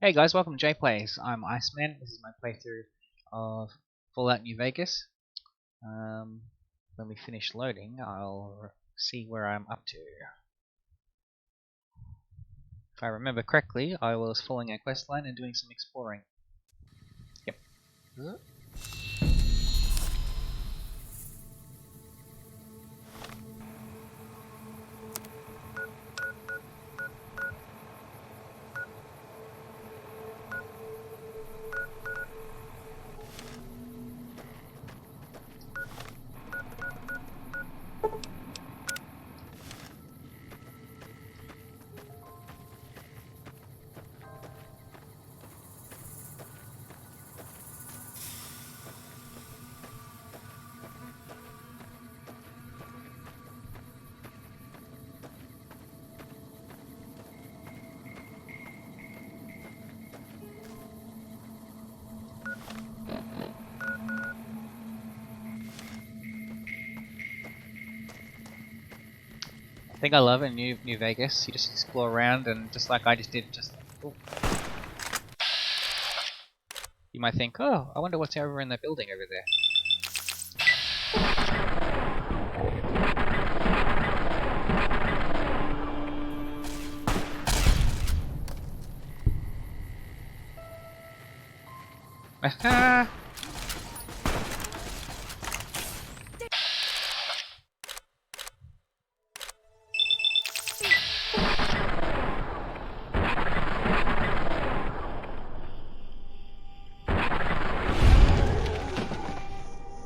Hey guys, welcome to JPlays. I'm Iceman. This is my playthrough of Fallout New Vegas. When we finish loading, I'll see where I'm up to. If I remember correctly, I was following a quest line and doing some exploring. Yep. Huh? I think I love in New Vegas. You just explore around and just like I just did. You might think, oh, I wonder what's over in that building over there. Aha!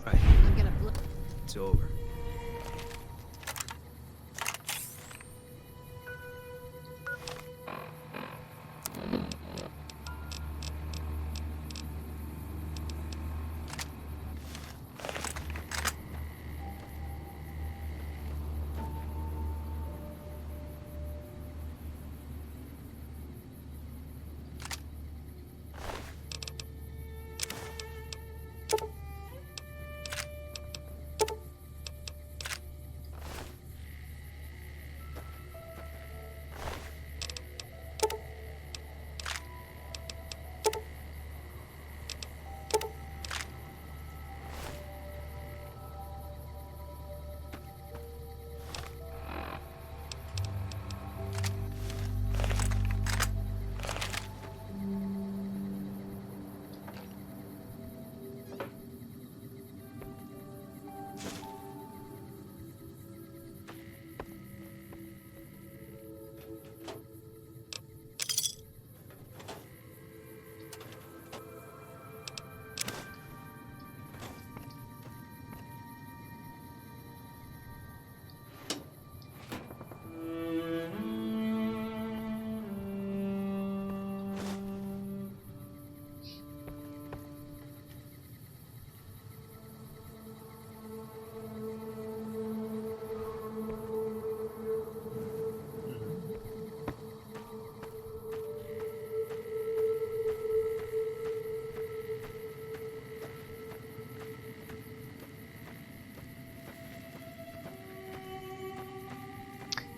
Right. It's over.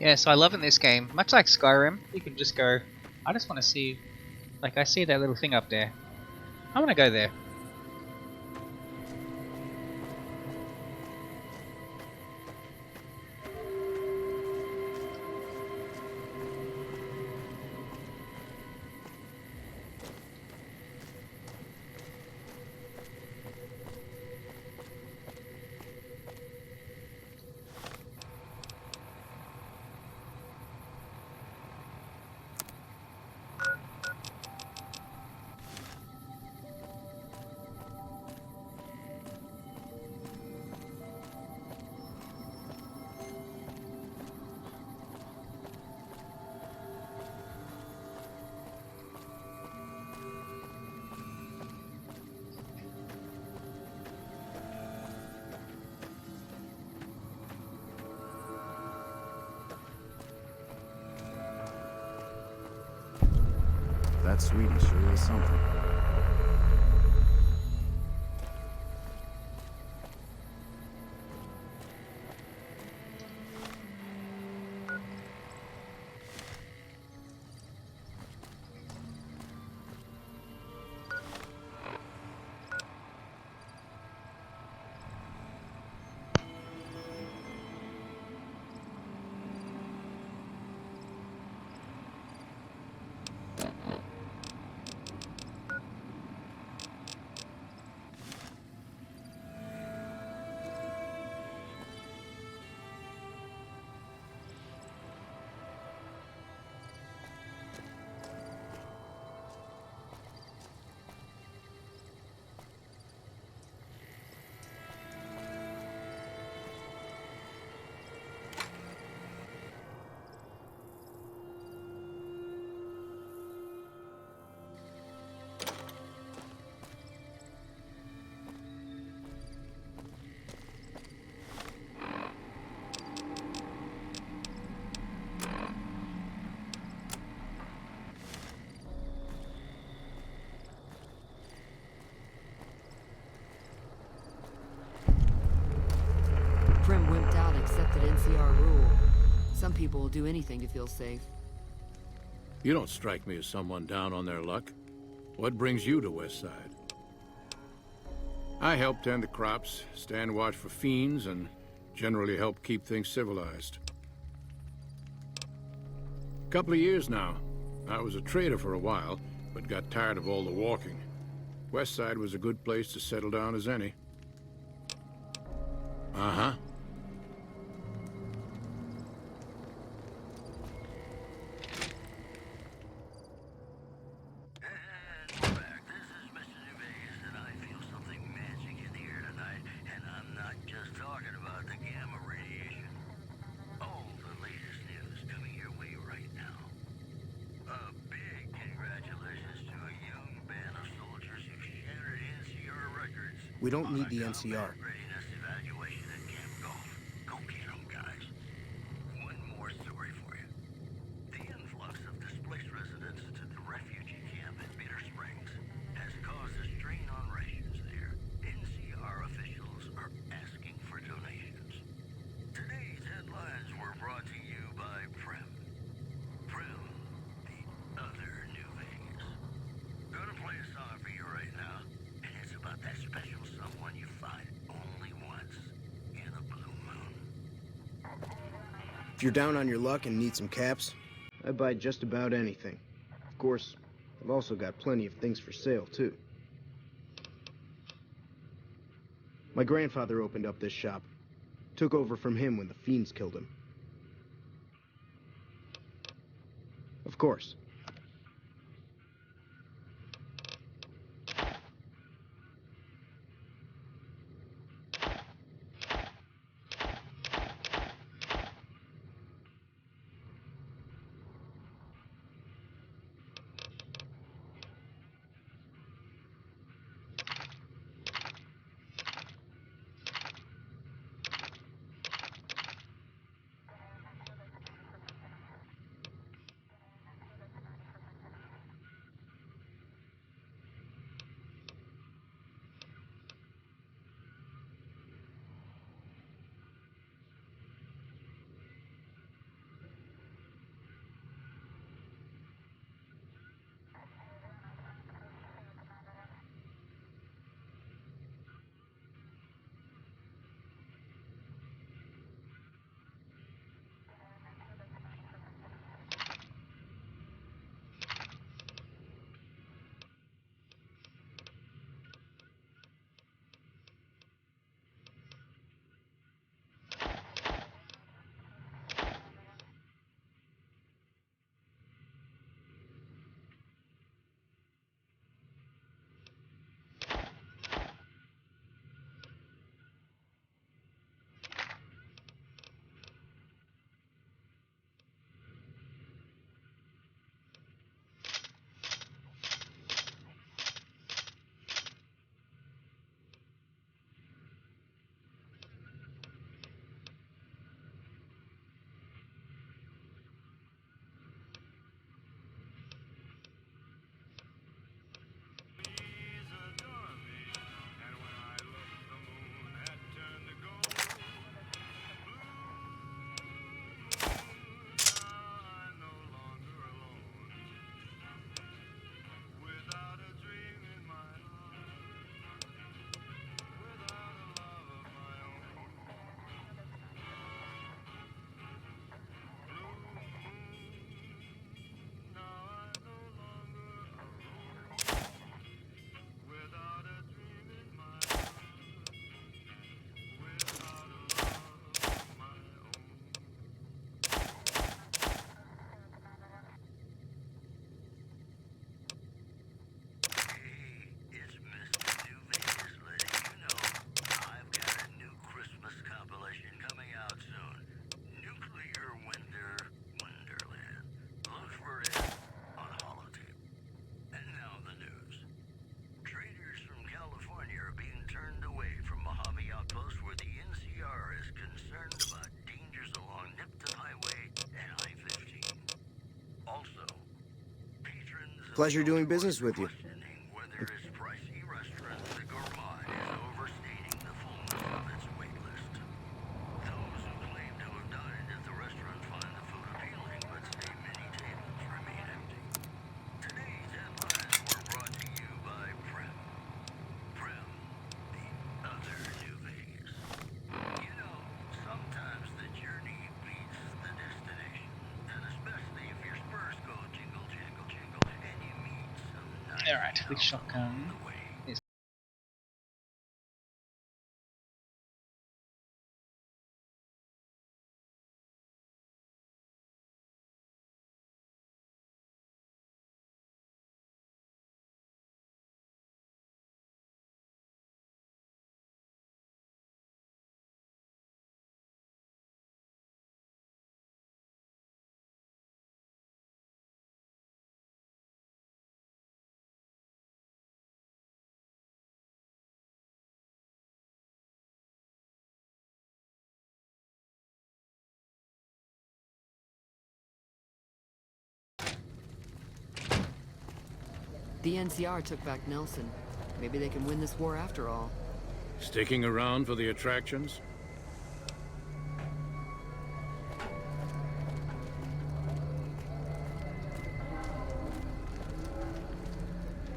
Yeah, so I love in this game, much like Skyrim, you can just go, I just want to see, like I see that little thing up there. I want to go there. That sweetie sure is something. accepted NCR rule. Some people will do anything to feel safe. You don't strike me as someone down on their luck. What brings you to West Side? I help tend the crops, stand watch for fiends, and generally help keep things civilized. Couple of years now. I was a trader for a while, but got tired of all the walking. West Side was a good place to settle down as any. Uh-huh. We don't need the NCR. Go get 'em, guys. One more story for you. The influx of displaced residents to the refugee camp at Bitter Springs has caused a strain on rations there. NCR officials are asking for donations. Today's headlines were brought to you by Prem. Prem, the other New Vegas. Gonna play a song for you right now, and it's about that special someone you find only once in a blue moon. If you're down on your luck and need some caps, I buy just about anything. Of course, I've also got plenty of things for sale, too. My grandfather opened up this shop. Took over from him when the fiends killed him. Of course. Pleasure doing business with you. Whether its pricey restaurant, the Gourmand, is overstating the fullness of its wait list. Those who claim Alright, which shotgun is... The NCR took back Nelson. Maybe they can win this war after all. Sticking around for the attractions?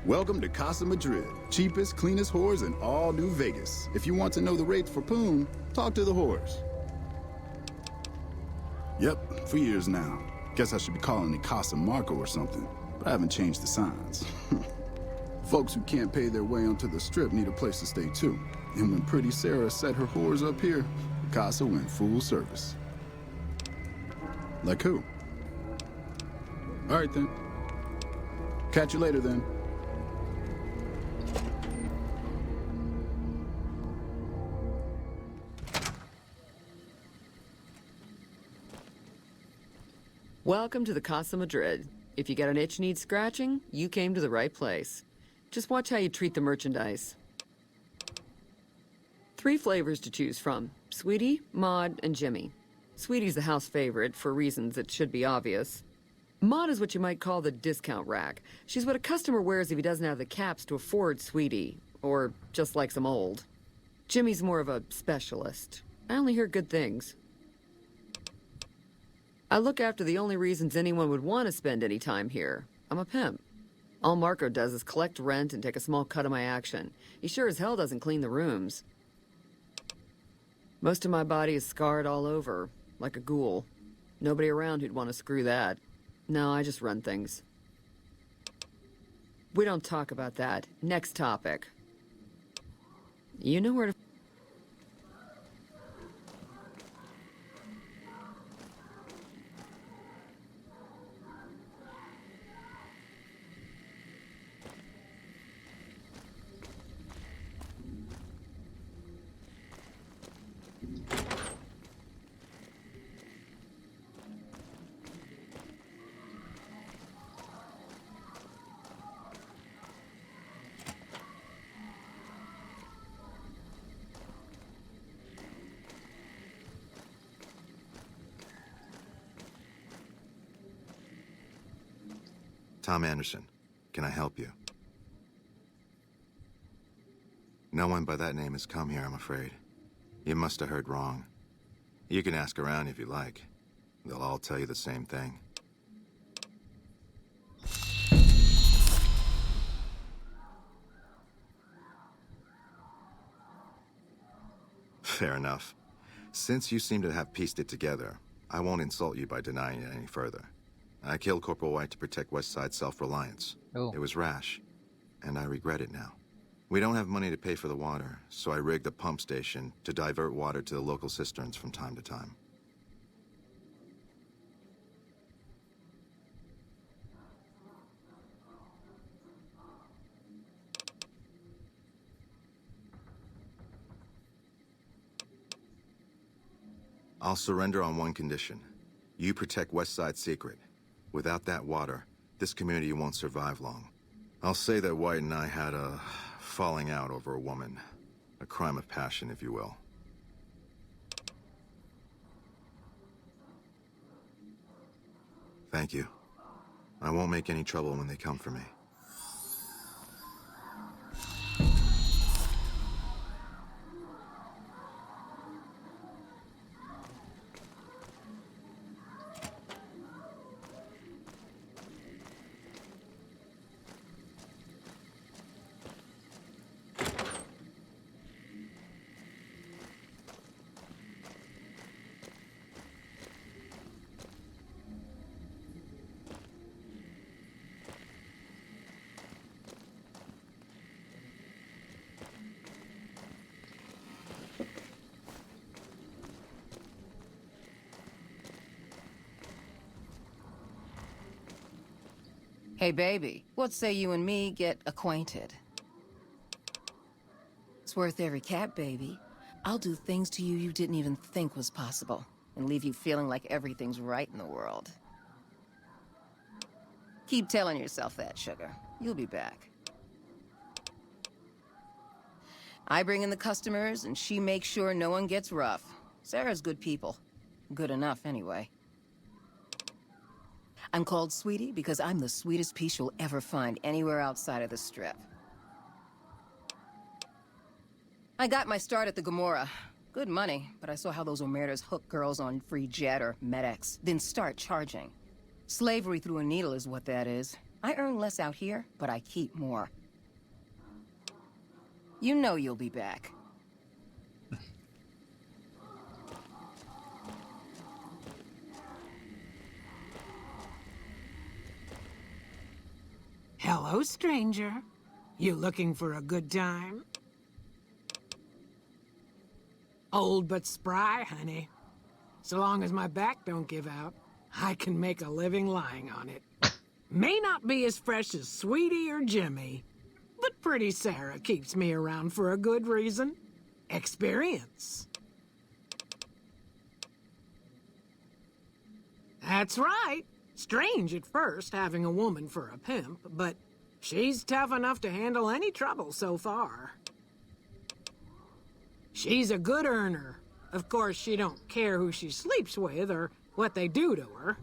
Welcome to Casa Madrid, cheapest, cleanest whores in all New Vegas. If you want to know the rates for poon, talk to the whores. Yep, for years now. Guess I should be calling it Casa Marco or something, but I haven't changed the signs. Folks who can't pay their way onto the strip need a place to stay too. And when Pretty Sarah set her whores up here, Casa went full service. Like who? All right then. Catch you later then. Welcome to the Casa Madrid. If you got an itch needs scratching, you came to the right place. Just watch how you treat the merchandise. 3 flavors to choose from: Sweetie, Maud, and Jimmy. Sweetie's the house favorite for reasons that should be obvious. Maud is what you might call the discount rack. She's what a customer wears if he doesn't have the caps to afford Sweetie, or just likes them old. Jimmy's more of a specialist. I only hear good things. I look after the only reasons anyone would want to spend any time here. I'm a pimp. All Marco does is collect rent and take a small cut of my action. He sure as hell doesn't clean the rooms. Most of my body is scarred all over, like a ghoul. Nobody around who'd want to screw that. No, I just run things. We don't talk about that. Next topic. You know where to... Tom Anderson, can I help you? No one by that name has come here, I'm afraid. You must have heard wrong. You can ask around if you like. They'll all tell you the same thing. Fair enough. Since you seem to have pieced it together, I won't insult you by denying it any further. I killed Corporal White to protect West Side self-reliance. Oh. It was rash, and I regret it now. We don't have money to pay for the water, so I rigged a pump station to divert water to the local cisterns from time to time. I'll surrender on one condition. You protect West Side's secret. Without that water, this community won't survive long. I'll say that White and I had a falling out over a woman. A crime of passion, if you will. Thank you. I won't make any trouble when they come for me. Hey, baby, what say you and me get acquainted? It's worth every cap, baby. I'll do things to you you didn't even think was possible, and leave you feeling like everything's right in the world. Keep telling yourself that, sugar. You'll be back. I bring in the customers, and she makes sure no one gets rough. Sarah's good people. Good enough, anyway. I'm called Sweetie because I'm the sweetest piece you'll ever find anywhere outside of the Strip. I got my start at the Gomorrah. Good money, but I saw how those Omertas hook girls on free jet or MedX, then start charging. Slavery through a needle is what that is. I earn less out here, but I keep more. You know you'll be back. Hello, stranger. You looking for a good time? Old but spry, honey. So long as my back don't give out, I can make a living lying on it. May not be as fresh as Sweetie or Jimmy, but pretty Sarah keeps me around for a good reason. Experience. That's right. Strange at first, having a woman for a pimp, but she's tough enough to handle any trouble so far. She's a good earner. Of course, she don't care who she sleeps with or what they do to her.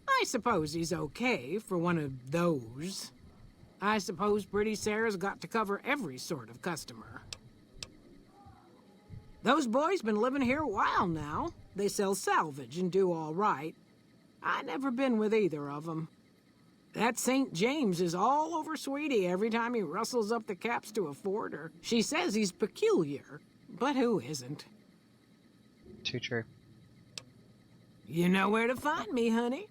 I suppose he's okay for one of those. I suppose Pretty Sarah's got to cover every sort of customer. Those boys been living here a while now. They sell salvage and do all right. I never been with either of them. That St. James is all over Sweetie every time he rustles up the caps to afford her. She says he's peculiar, but who isn't? Too true. You know where to find me, honey.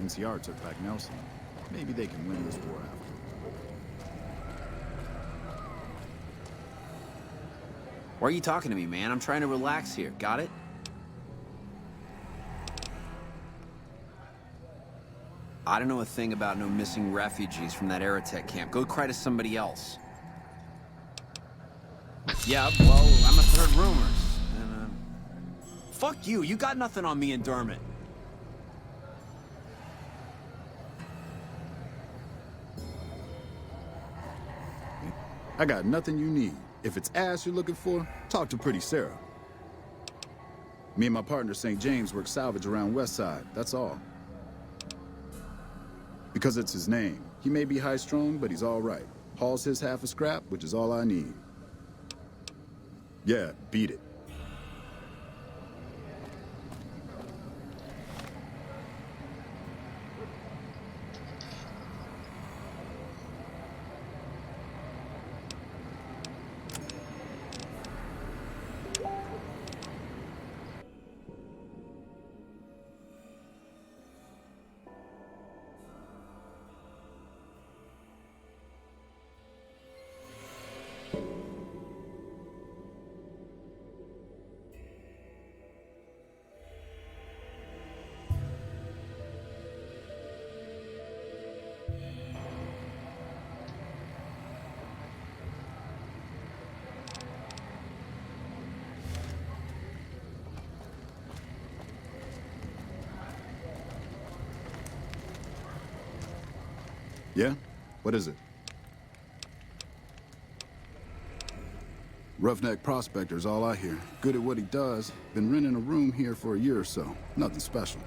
NCR took back Nelson. Maybe they can win this war after. Why are you talking to me, man? I'm trying to relax here. Got it? I don't know a thing about no missing refugees from that Aerotech camp. Go cry to somebody else. Yeah, well, I must have heard rumors. And, fuck you. You got nothing on me and Dermot. I got nothing you need. If it's ass you're looking for, talk to Pretty Sarah. Me and my partner St. James work salvage around Westside, that's all. Because it's his name. He may be high-strung, but he's all right. Hauls his half a scrap, which is all I need. Yeah, beat it. Yeah? What is it? Roughneck prospector's all I hear. Good at what he does. Been renting a room here for a year or so. Nothing special.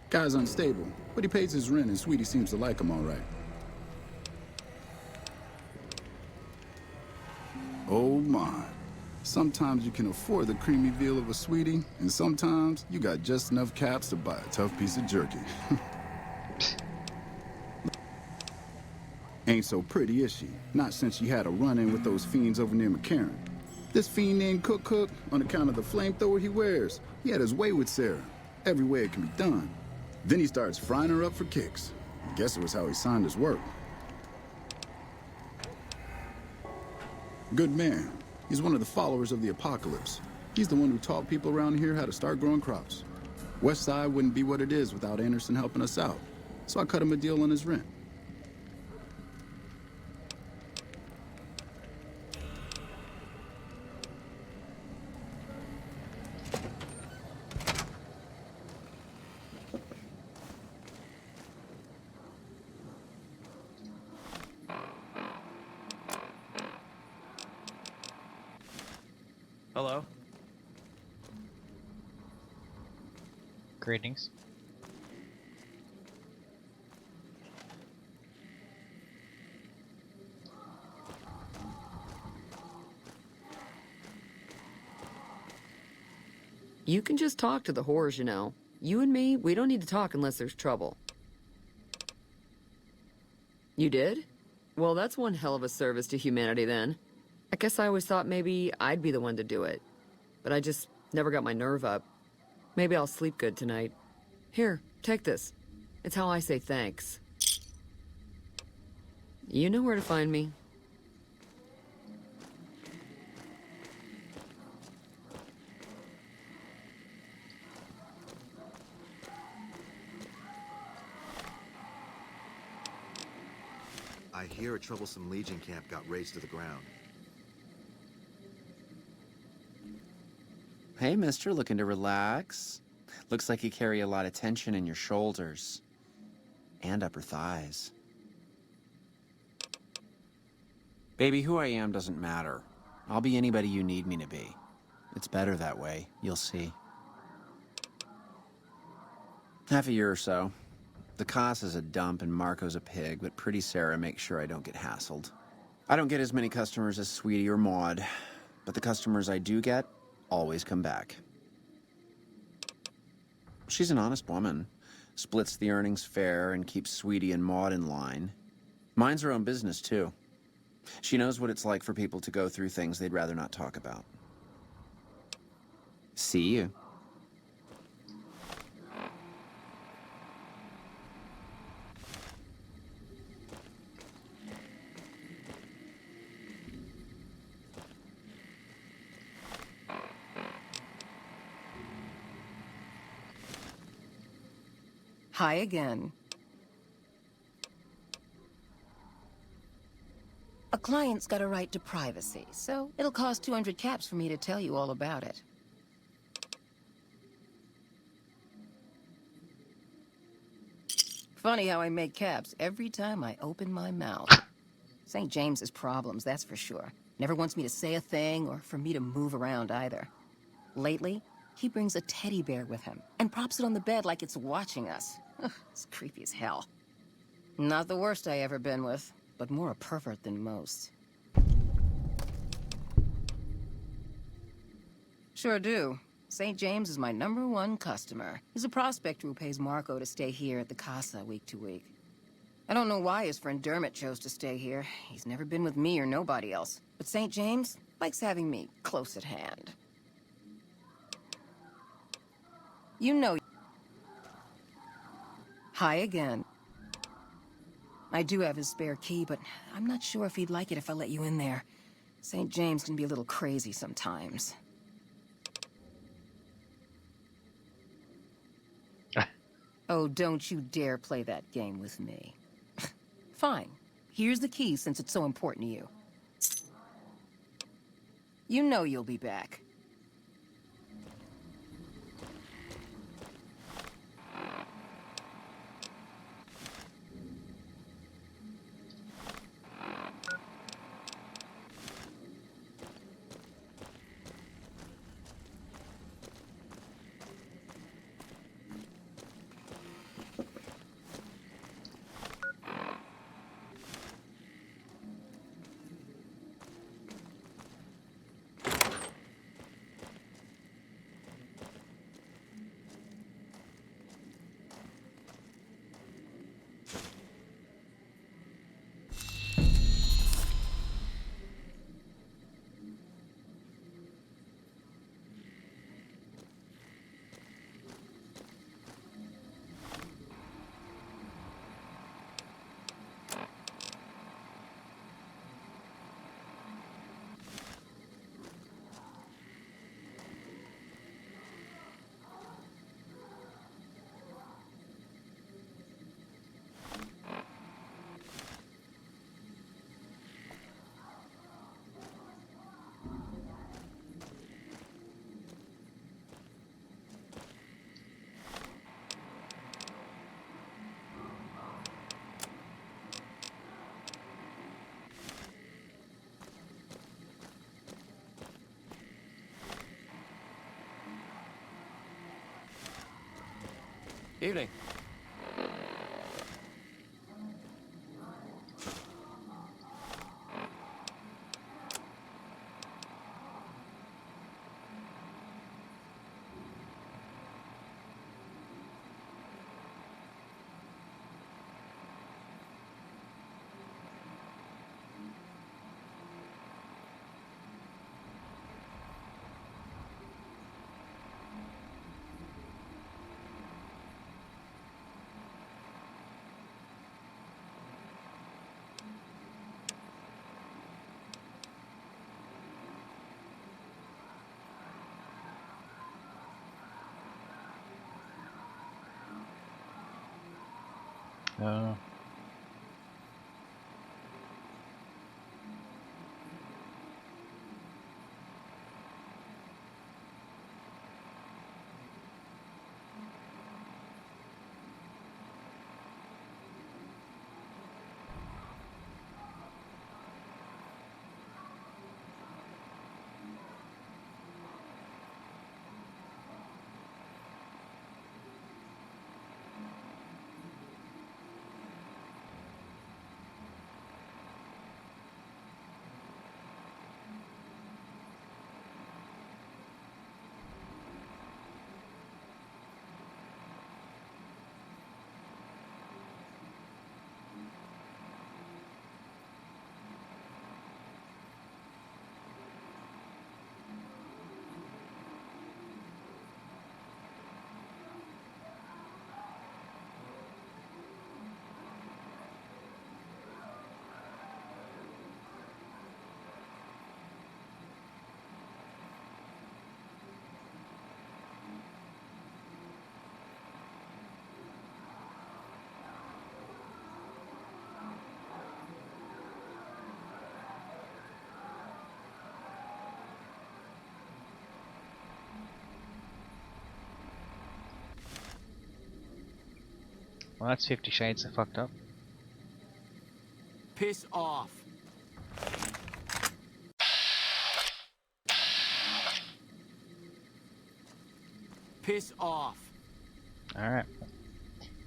Guy's unstable, but he pays his rent and Sweetie seems to like him all right. Oh my. Sometimes you can afford the creamy veal of a Sweetie, and sometimes you got just enough caps to buy a tough piece of jerky. Ain't so pretty, is she? Not since she had a run-in with those fiends over near McCarran. This fiend named Cook, on account of the flamethrower he wears, he had his way with Sarah. Every way it can be done. Then he starts frying her up for kicks. Guess it was how he signed his work. Good man. He's one of the followers of the apocalypse. He's the one who taught people around here how to start growing crops. West Side wouldn't be what it is without Anderson helping us out. So I cut him a deal on his rent. Hello? Greetings. You can just talk to the whores, you know. You and me, we don't need to talk unless there's trouble. You did? Well, that's one hell of a service to humanity then. I guess I always thought maybe I'd be the one to do it. But I just never got my nerve up. Maybe I'll sleep good tonight. Here, take this. It's how I say thanks. You know where to find me. I hear a troublesome Legion camp got razed to the ground. Hey, mister, looking to relax? Looks like you carry a lot of tension in your shoulders. And upper thighs. Baby, who I am doesn't matter. I'll be anybody you need me to be. It's better that way, you'll see. Half a year or so. The Casa's a dump and Marco's a pig, but Pretty Sarah makes sure I don't get hassled. I don't get as many customers as Sweetie or Maud, but the customers I do get always come back. She's an honest woman, splits the earnings fair and keeps Sweetie and Maud in line. Minds her own business, too. She knows what it's like for people to go through things they'd rather not talk about. See you. Hi again. A client's got a right to privacy, so it'll cost 200 caps for me to tell you all about it. Funny how I make caps every time I open my mouth. St. James's problems, that's for sure. Never wants me to say a thing or for me to move around either. Lately, he brings a teddy bear with him and props it on the bed like it's watching us. Ugh, it's creepy as hell. Not the worst I ever been with, but more a pervert than most. Sure do. St. James is my #1 customer. He's a prospector who pays Marco to stay here at the Casa week to week. I don't know why his friend Dermot chose to stay here. He's never been with me or nobody else. But St. James likes having me close at hand. You know... Hi again. I do have his spare key, but I'm not sure if he'd like it if I let you in there. St. James can be a little crazy sometimes. Oh, don't you dare play that game with me. Fine. Here's the key since it's so important to you. You know you'll be back. Evening. Oh. Well, that's 50 Shades of fucked up. Piss off. Piss off. Alright.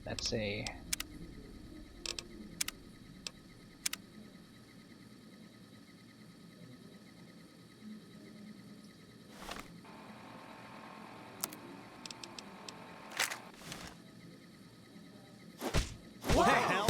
That's a... What the hell?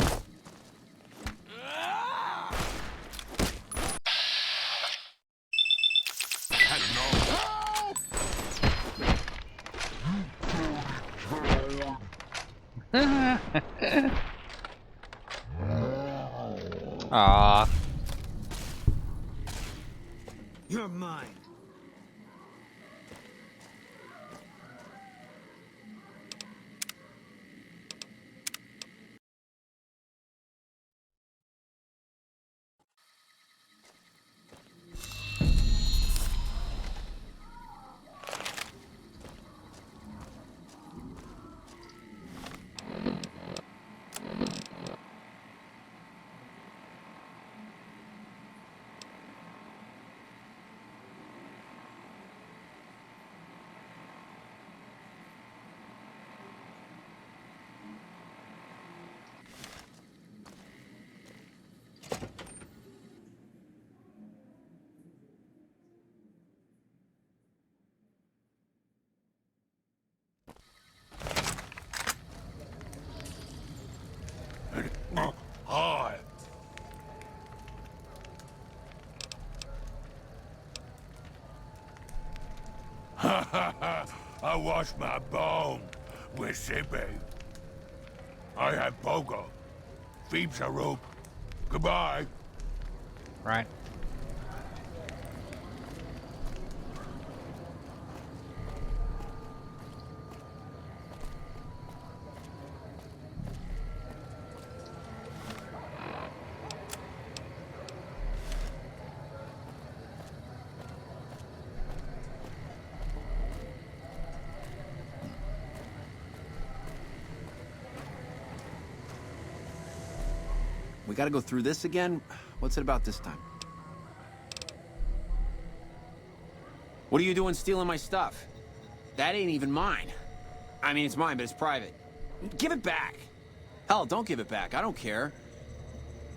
Aww. You're mine. Hi. I wash my bone with Sippy. I have pogo. Feeps a rope. Goodbye. Right. We gotta go through this again? What's it about this time? What are you doing stealing my stuff? That ain't even mine. I mean, it's mine, but it's private. Give it back. Hell, don't give it back. I don't care.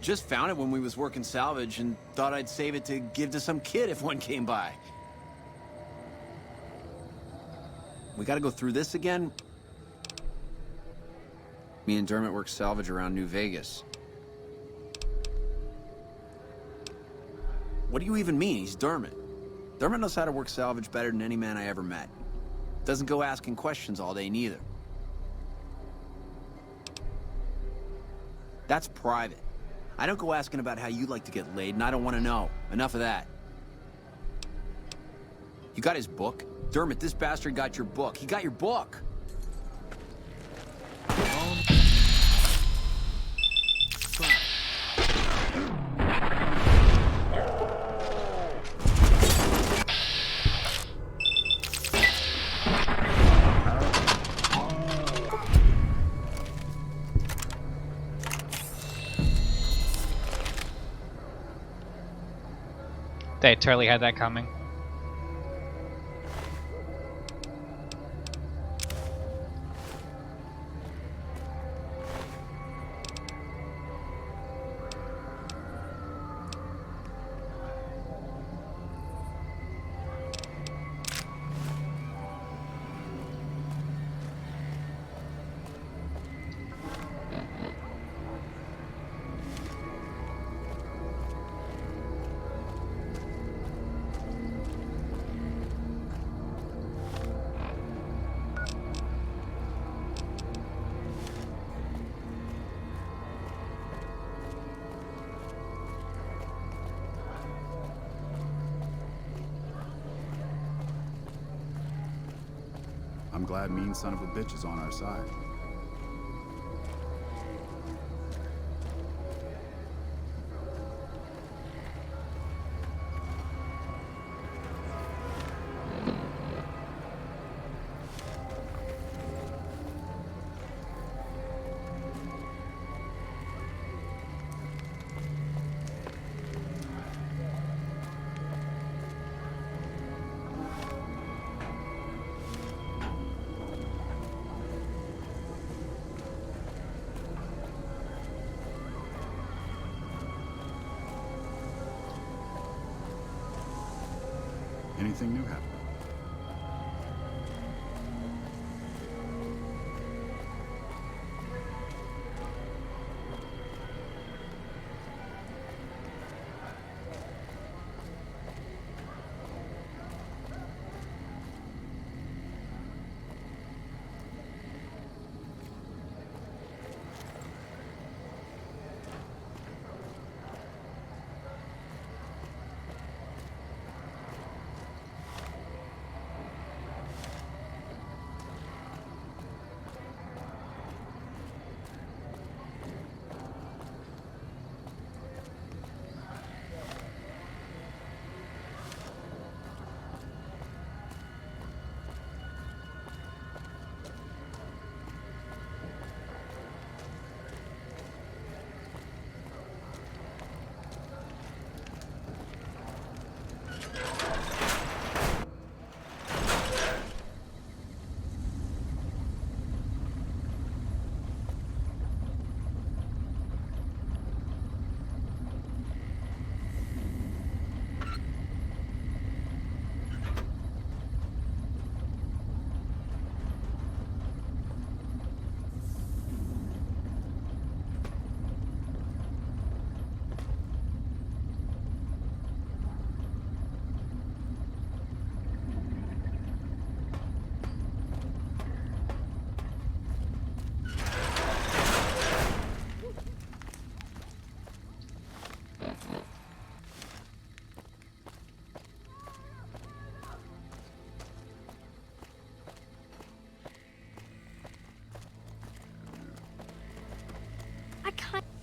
Just found it when we was working salvage and thought I'd save it to give to some kid if one came by. We gotta go through this again? Me and Dermot work salvage around New Vegas. What do you even mean? He's Dermot. Dermot knows how to work salvage better than any man I ever met. Doesn't go asking questions all day, neither. That's private. I don't go asking about how you like to get laid, and I don't want to know. Enough of that. You got his book? Dermot, this bastard got your book. He got your book! They totally had that coming. I'm glad mean son of a bitch is on our side. Anything new happen?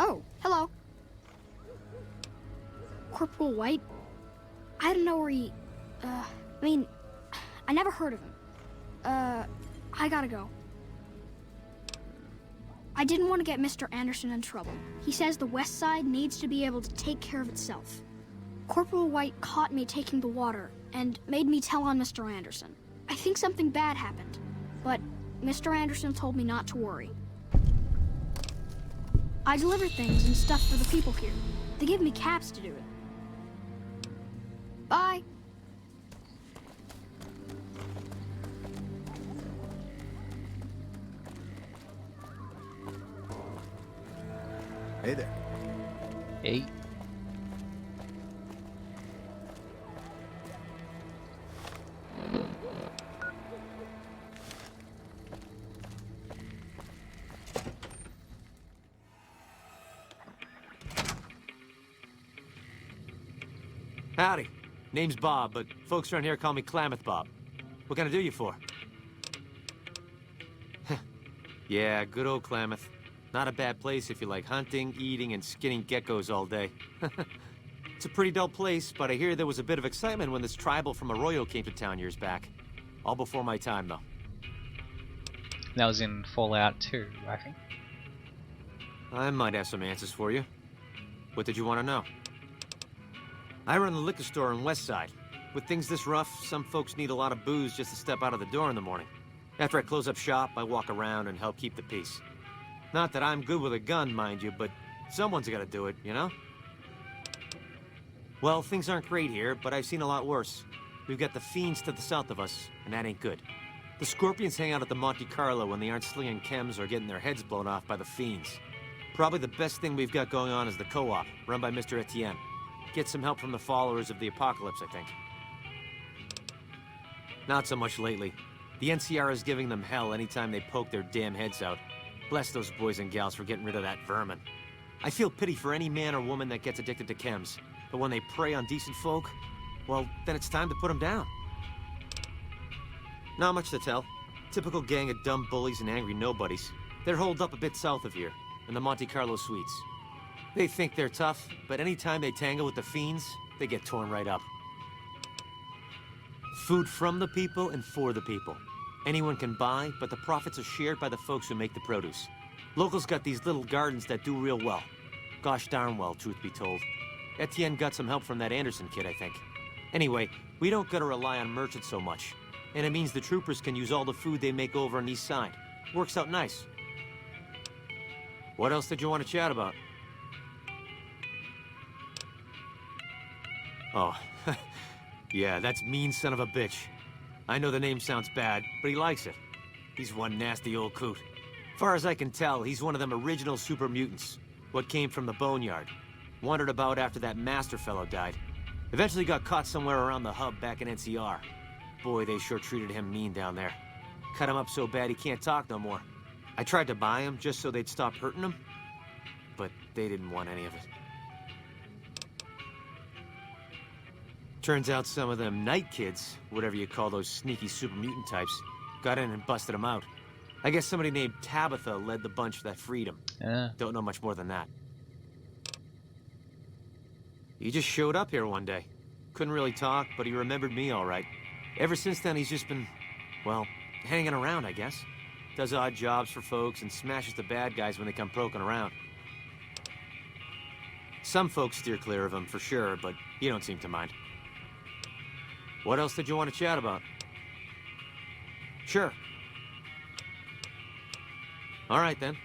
Oh, hello. Corporal White? I don't know where he... I mean, I never heard of him. I gotta go. I didn't want to get Mr. Anderson in trouble. He says the West Side needs to be able to take care of itself. Corporal White caught me taking the water and made me tell on Mr. Anderson. I think something bad happened, but Mr. Anderson told me not to worry. I deliver things and stuff for the people here. They give me caps to do it. Bye. Hey there. Hey. Howdy. Name's Bob, but folks around here call me Klamath Bob. What can I do you for? Yeah, good old Klamath. Not a bad place if you like hunting, eating, and skinning geckos all day. It's a pretty dull place, but I hear there was a bit of excitement when this tribal from Arroyo came to town years back. All before my time, though. That was in Fallout 2, I think. I might have some answers for you. What did you want to know? I run the liquor store on West Side. With things this rough, some folks need a lot of booze just to step out of the door in the morning. After I close up shop, I walk around and help keep the peace. Not that I'm good with a gun, mind you, but someone's gotta do it, you know? Well, things aren't great here, but I've seen a lot worse. We've got the fiends to the south of us, and that ain't good. The Scorpions hang out at the Monte Carlo when they aren't slinging chems or getting their heads blown off by the fiends. Probably the best thing we've got going on is the co-op, run by Mr. Etienne. Get some help from the followers of the apocalypse, I think. Not so much lately. The NCR is giving them hell anytime they poke their damn heads out. Bless those boys and gals for getting rid of that vermin. I feel pity for any man or woman that gets addicted to chems, but when they prey on decent folk, well, then it's time to put them down. Not much to tell. Typical gang of dumb bullies and angry nobodies. They're holed up a bit south of here, in the Monte Carlo suites. They think they're tough, but anytime they tangle with the fiends, they get torn right up. Food from the people and for the people. Anyone can buy, but the profits are shared by the folks who make the produce. Locals got these little gardens that do real well. Gosh darn well, truth be told. Etienne got some help from that Anderson kid, I think. Anyway, we don't gotta rely on merchants so much. And it means the troopers can use all the food they make over on the east side. Works out nice. What else did you want to chat about? Oh, yeah, that's mean son of a bitch. I know the name sounds bad, but he likes it. He's one nasty old coot. Far as I can tell, he's one of them original super mutants. What came from the boneyard. Wandered about after that master fellow died. Eventually got caught somewhere around the hub back in NCR. Boy, they sure treated him mean down there. Cut him up so bad he can't talk no more. I tried to buy him just so they'd stop hurting him, but they didn't want any of it. Turns out some of them night kids, whatever you call those sneaky super mutant types, got in and busted him out. I guess somebody named Tabitha led the bunch that freed him. Don't know much more than that. He just showed up here one day. Couldn't really talk, but he remembered me all right. Ever since then, he's just been, well, hanging around, I guess. Does odd jobs for folks and smashes the bad guys when they come poking around. Some folks steer clear of him, for sure, but he don't seem to mind. What else did you want to chat about? Sure. All right, then.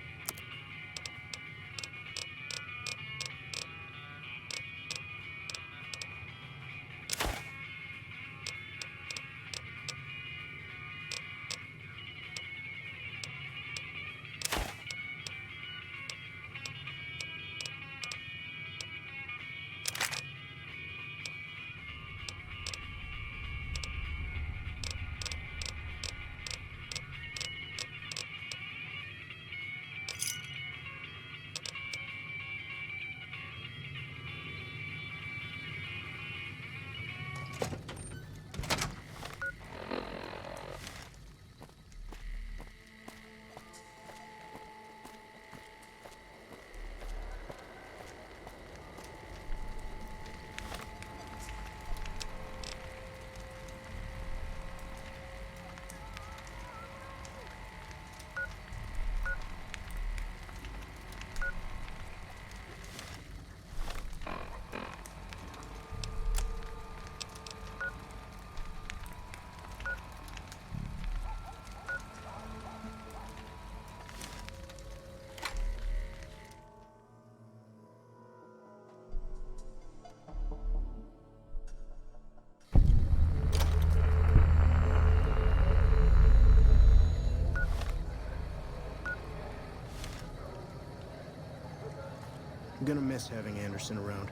miss having Anderson around.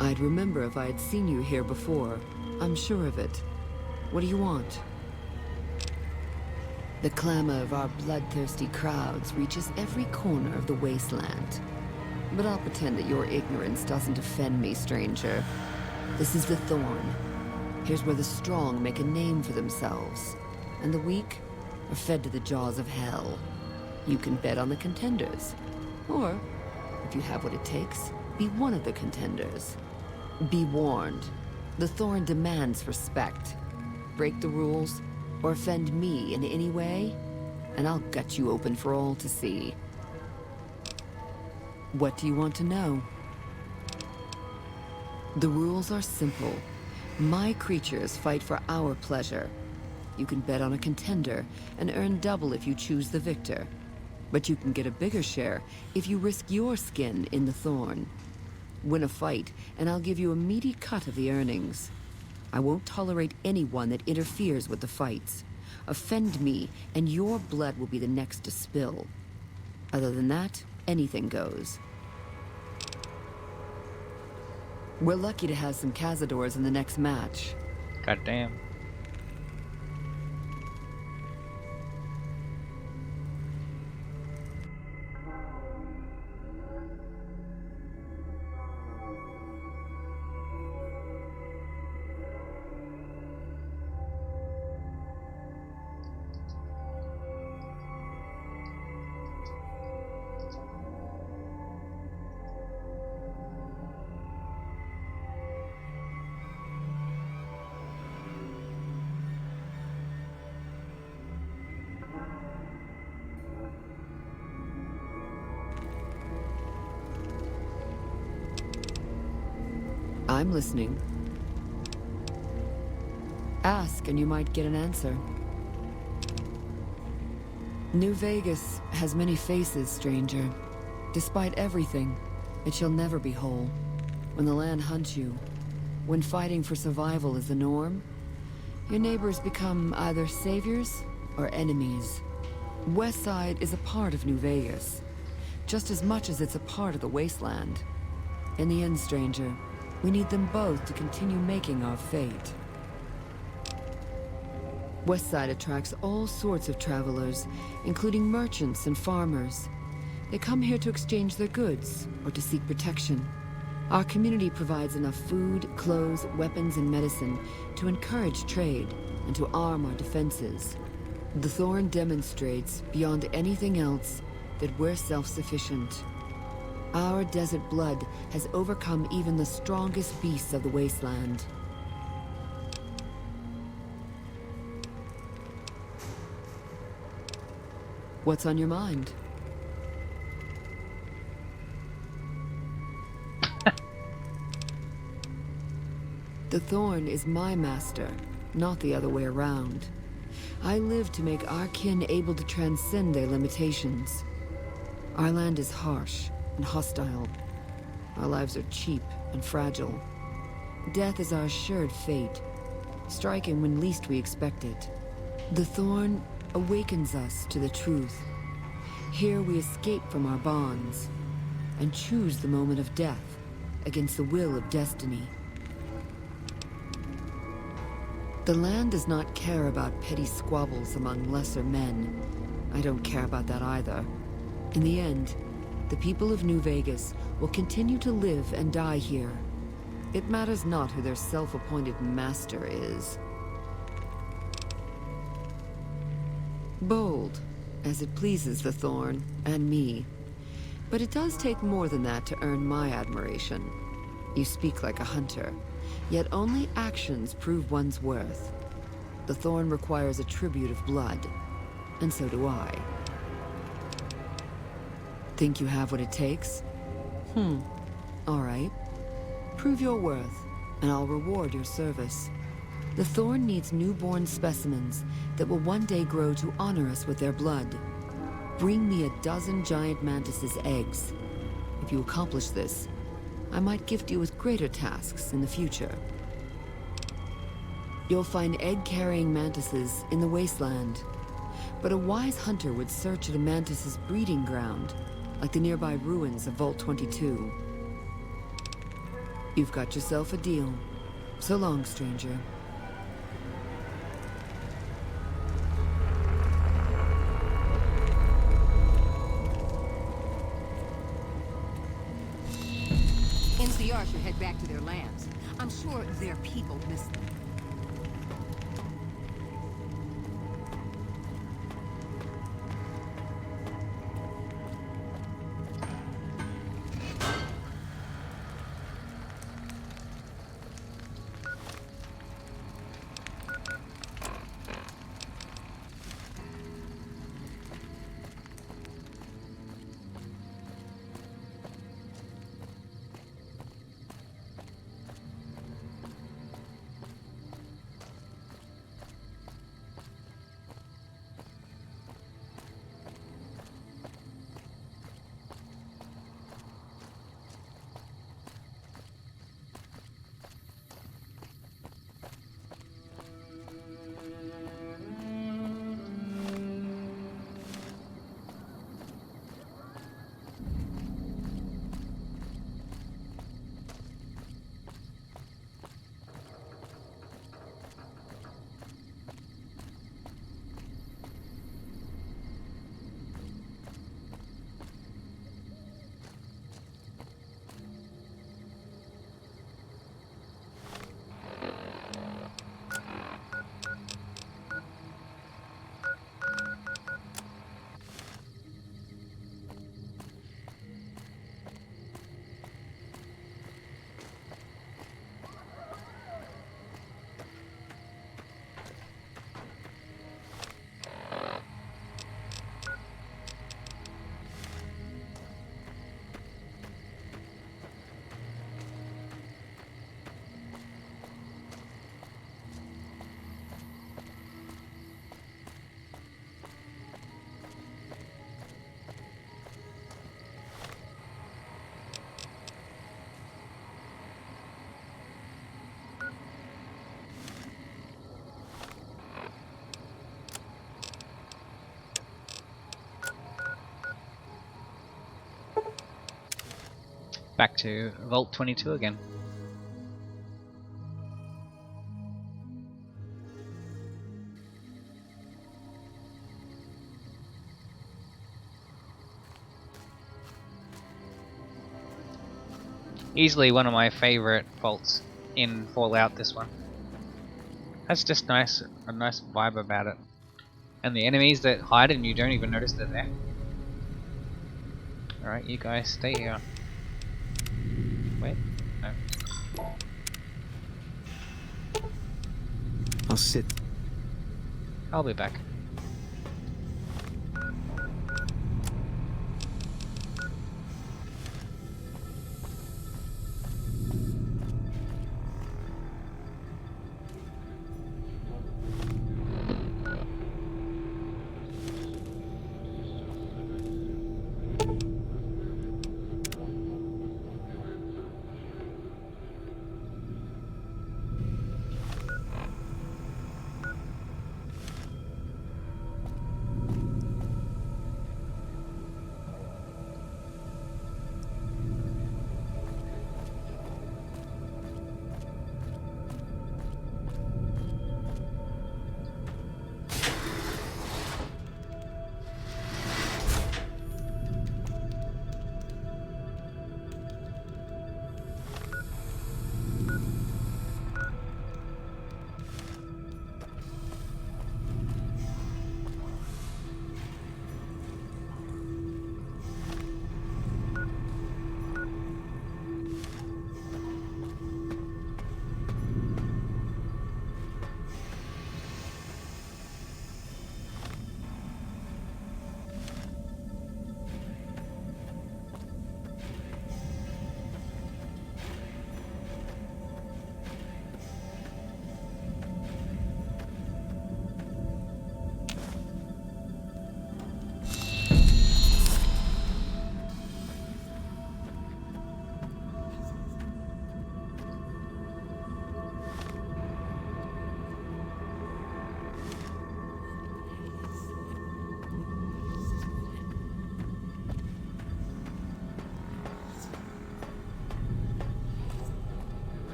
I'd remember if I had seen you here before. I'm sure of it. What do you want? The clamor of our bloodthirsty crowds reaches every corner of the wasteland. But I'll pretend that your ignorance doesn't offend me, stranger. This is the Thorn. Here's where the strong make a name for themselves, and the weak are fed to the jaws of hell. You can bet on the contenders. Or, if you have what it takes, be one of the contenders. Be warned. The Thorn demands respect. Break the rules, or offend me in any way, and I'll gut you open for all to see. What do you want to know? The rules are simple. My creatures fight for our pleasure. You can bet on a contender and earn double if you choose the victor. But you can get a bigger share if you risk your skin in the Thorn. Win a fight, and I'll give you a meaty cut of the earnings. I won't tolerate anyone that interferes with the fights. Offend me, and your blood will be the next to spill. Other than that, anything goes. We're lucky to have some cazadors in the next match. Goddamn. I'm listening. Ask and you might get an answer. New Vegas has many faces, stranger. Despite everything, it shall never be whole. When the land hunts you, when fighting for survival is the norm, your neighbors become either saviors or enemies. Westside is a part of New Vegas, just as much as it's a part of the wasteland. In the end, stranger, we need them both to continue making our fate. Westside attracts all sorts of travelers, including merchants and farmers. They come here to exchange their goods or to seek protection. Our community provides enough food, clothes, weapons, and medicine to encourage trade and to arm our defenses. The Thorn demonstrates, beyond anything else, that we're self-sufficient. Our desert blood has overcome even the strongest beasts of the wasteland. What's on your mind? The Thorn is my master, not the other way around. I live to make our kin able to transcend their limitations. Our land is harsh and hostile. Our lives are cheap and fragile. Death is our assured fate, striking when least we expect it. The Thorn awakens us to the truth. Here we escape from our bonds and choose the moment of death against the will of destiny. The land does not care about petty squabbles among lesser men. I don't care about that either. In the end, the people of New Vegas will continue to live and die here. It matters not who their self-appointed master is. Bold, as it pleases the Thorn and me. But it does take more than that to earn my admiration. You speak like a hunter, yet only actions prove one's worth. The Thorn requires a tribute of blood, and so do I. Think you have what it takes? All right. Prove your worth, and I'll reward your service. The Thorn needs newborn specimens that will one day grow to honor us with their blood. Bring me a dozen giant mantises' eggs. If you accomplish this, I might gift you with greater tasks in the future. You'll find egg-carrying mantises in the wasteland, but a wise hunter would search at a mantis's breeding ground, like the nearby ruins of Vault 22. You've got yourself a deal. So long, stranger. NCR should head back to their lands. I'm sure their people miss them. Back to Vault 22 again. Easily one of my favorite vaults in Fallout, this one. Has just a nice vibe about it. And the enemies that hide and you don't even notice they're there. Alright, you guys stay here. Wait, no. I'll sit. I'll be back.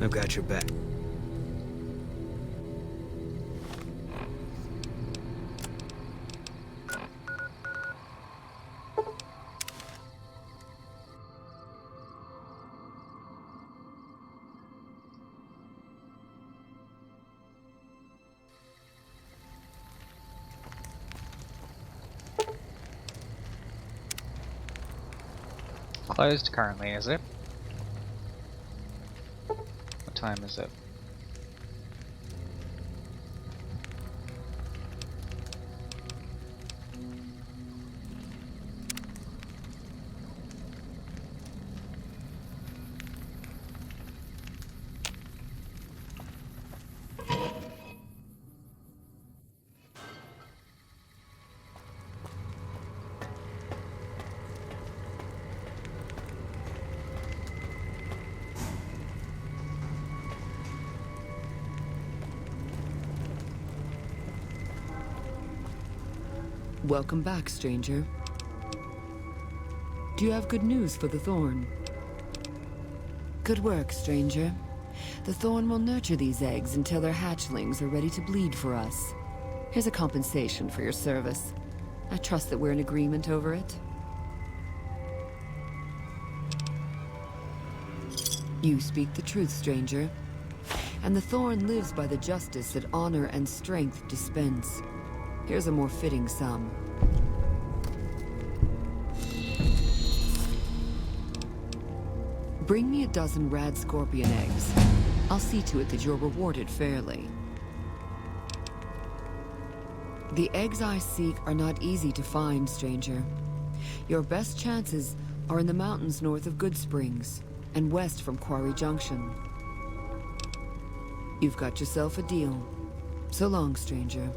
I've got your back. Closed currently, is it? What time is it? Welcome back, stranger. Do you have good news for the Thorn? Good work, stranger. The Thorn will nurture these eggs until their hatchlings are ready to bleed for us. Here's a compensation for your service. I trust that we're in agreement over it. You speak the truth, stranger. And the Thorn lives by the justice that honor and strength dispense. Here's a more fitting sum. Bring me a dozen rad scorpion eggs. I'll see to it that you're rewarded fairly. The eggs I seek are not easy to find, stranger. Your best chances are in the mountains north of Good Springs and west from Quarry Junction. You've got yourself a deal. So long, stranger.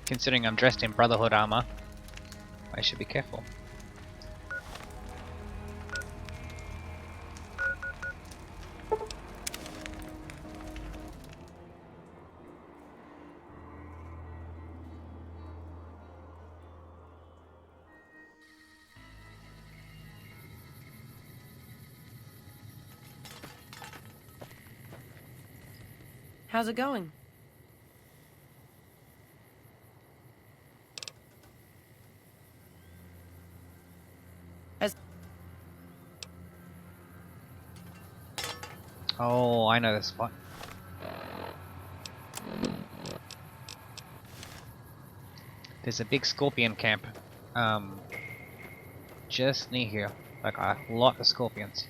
Considering I'm dressed in Brotherhood armor, I should be careful. How's it going? Oh, I know this spot. There's a big scorpion camp, just near here. Like a lot of scorpions.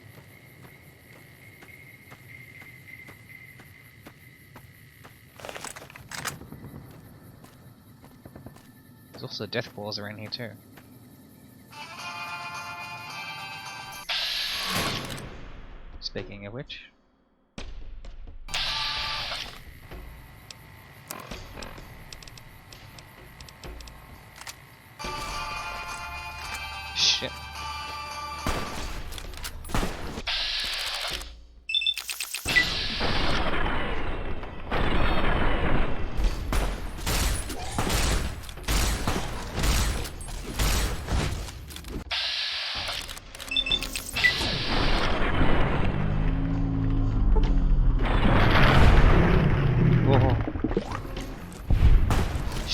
There's also death balls around here too. Speaking of which. Shit.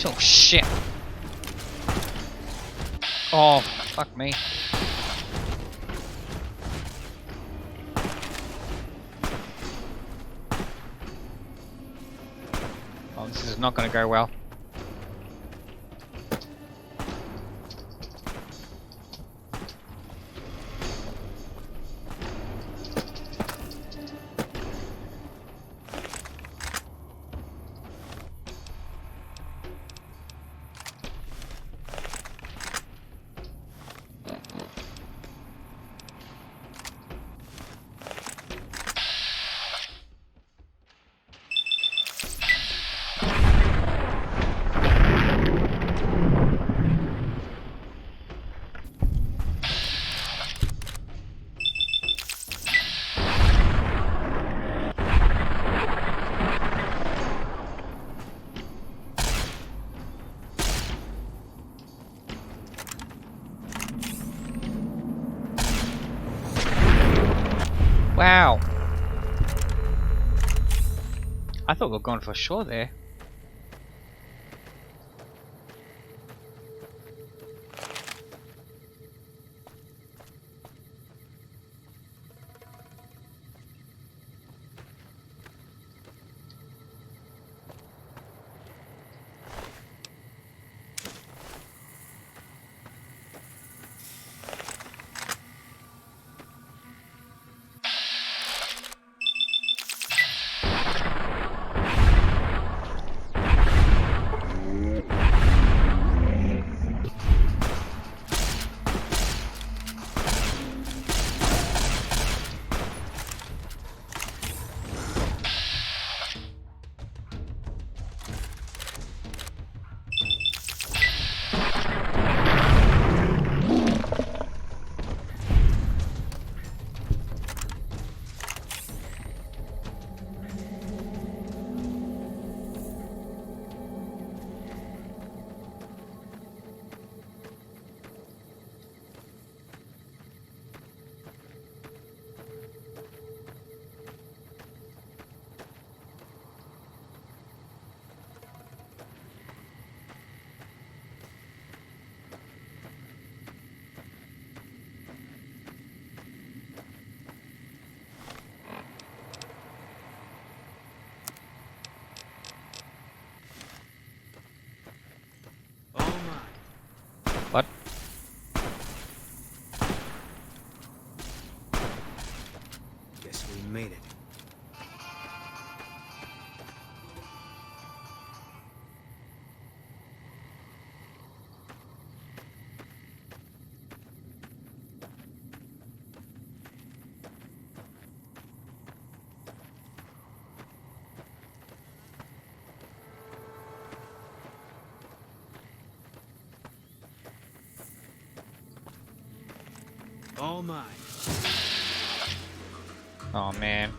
Oh shit. Oh, fuck me. Oh, this is not going to go well. Wow. I thought we were going for sure there. What? Guess we made it. All mine. Oh man.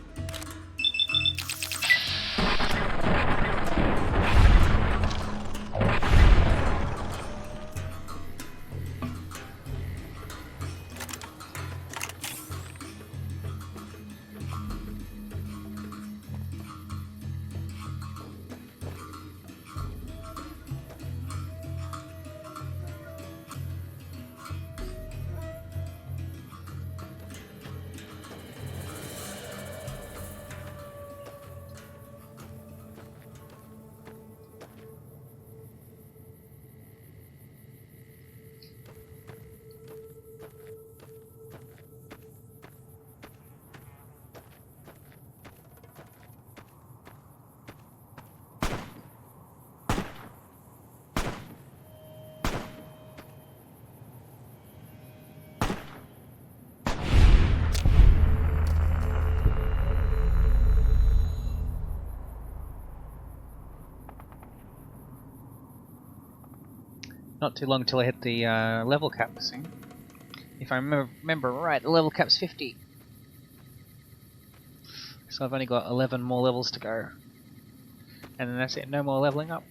Not too long till I hit the level cap soon. If I remember right, the level cap's 50. So I've only got 11 more levels to go. And then that's it, no more leveling up.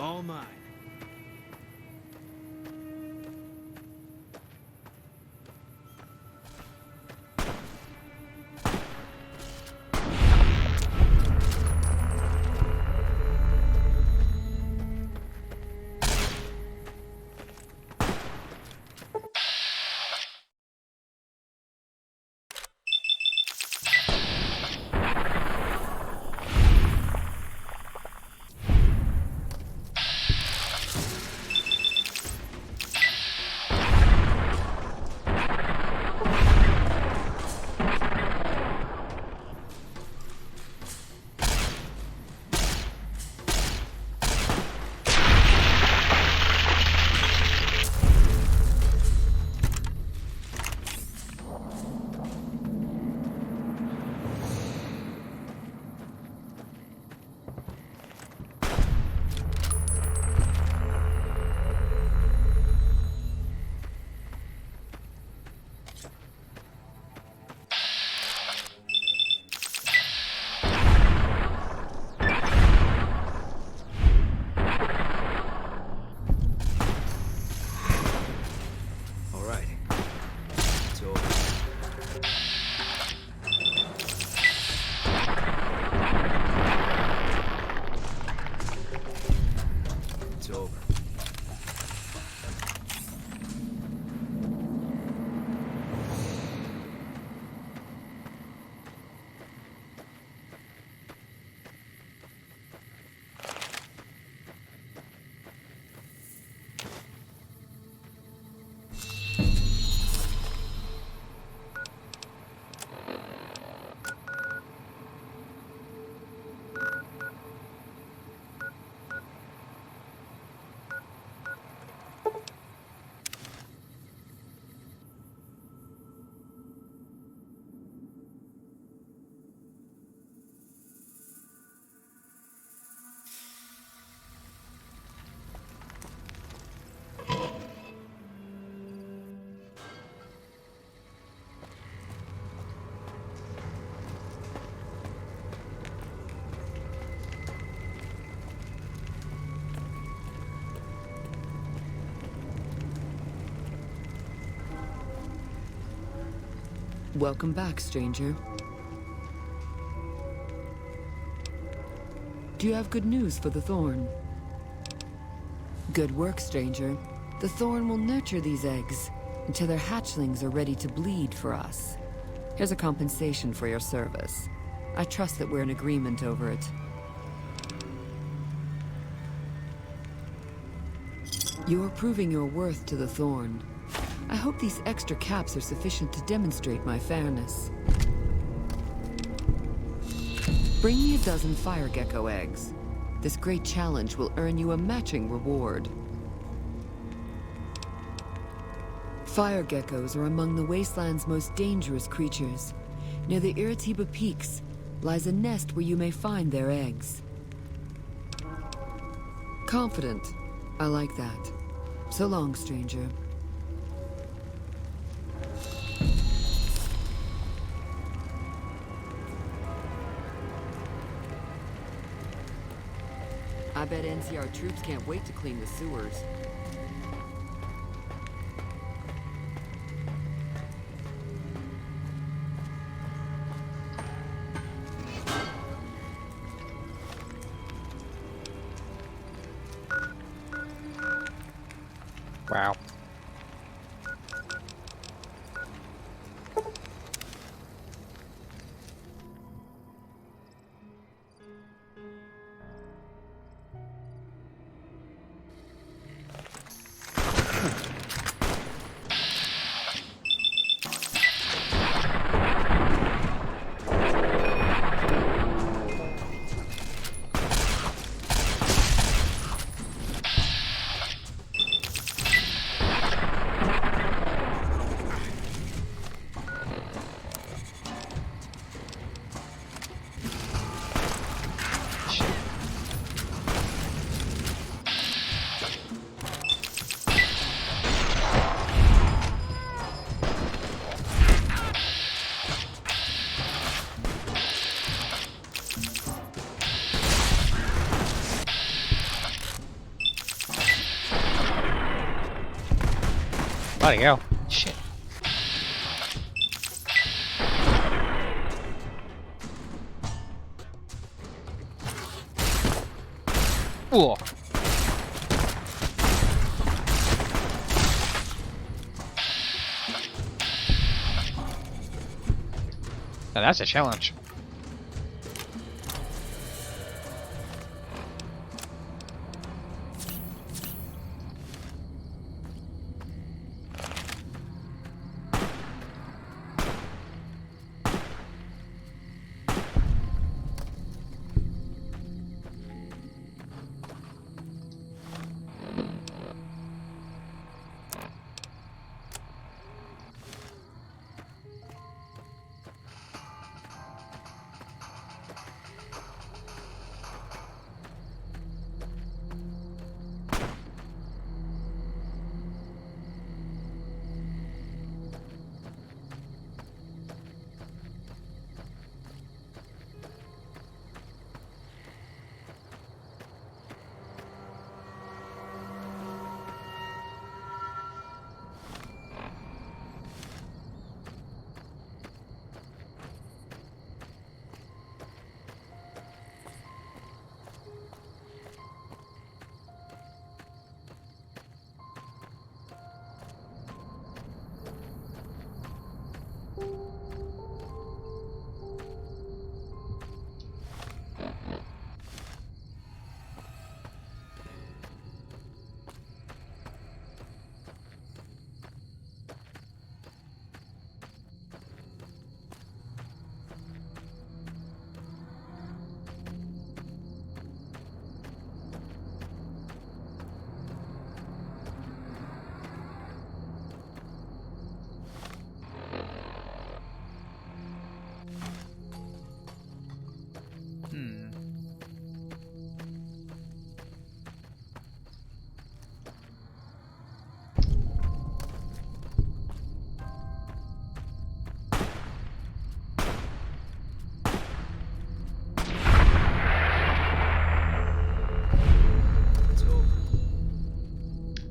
All mine. Welcome back, stranger. Do you have good news for the Thorn? Good work, stranger. The Thorn will nurture these eggs until their hatchlings are ready to bleed for us. Here's a compensation for your service. I trust that we're in agreement over it. You are proving your worth to the Thorn. I hope these extra caps are sufficient to demonstrate my fairness. Bring me a dozen fire gecko eggs. This great challenge will earn you a matching reward. Fire geckos are among the wasteland's most dangerous creatures. Near the Iritiba Peaks lies a nest where you may find their eggs. Confident. I like that. So long, stranger. I bet NCR troops can't wait to clean the sewers. Wow. Bloody hell. Shit. Whoa. Now that's a challenge.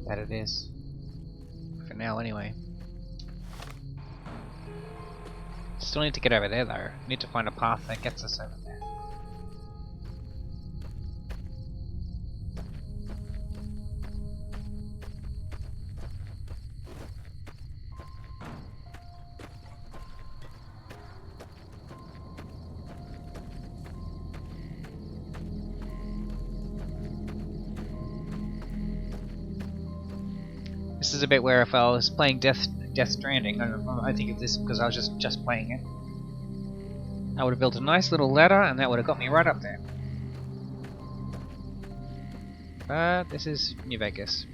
That it is. For now, anyway. Still need to get over there, though. Need to find a path that gets us over there. This is a bit where if I was playing Death Stranding, I think of this because I was just playing it. I would have built a nice little ladder and that would have got me right up there. But this is New Vegas.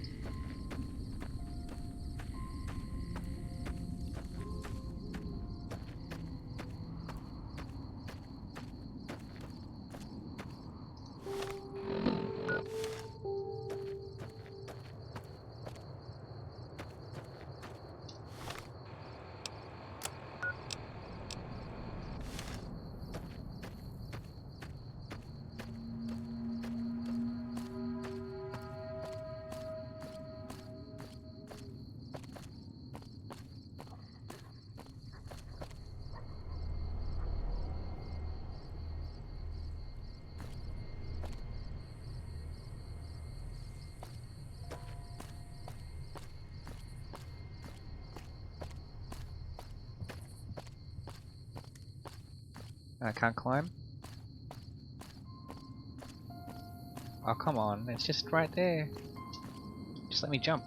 I can't climb. Oh, come on, it's just right there. Just let me jump.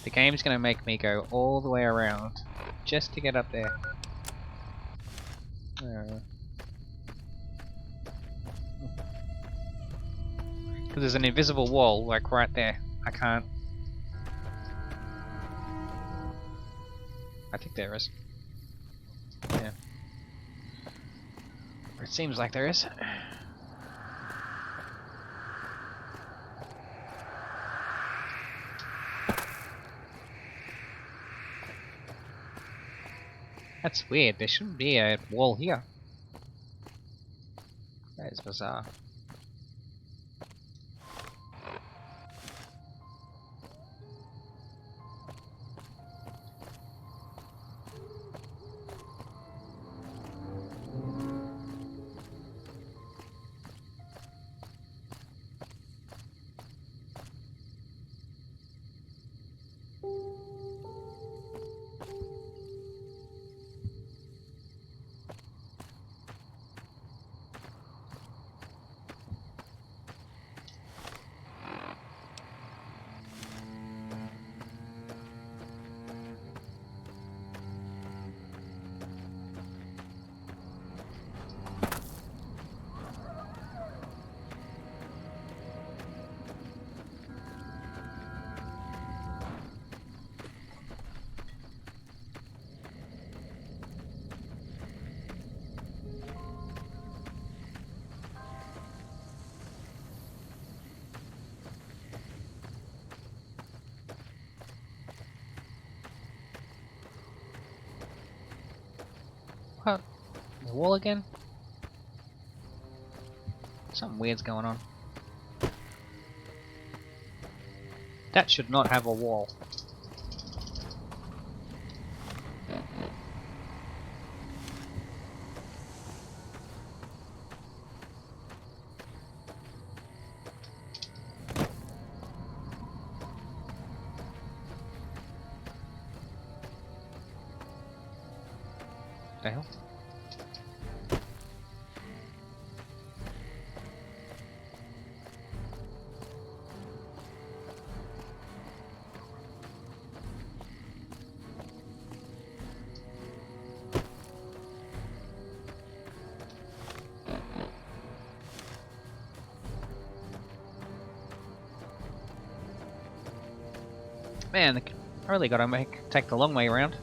The game's gonna make me go all the way around just to get up there. Because there's an invisible wall, like right there. I can't. I think there is. Yeah. Or it seems like there is. That's weird. There shouldn't be a wall here. That is bizarre. What? The wall again? Something weird's going on. That should not have a wall. The hell? Man, I really gotta take the long way around.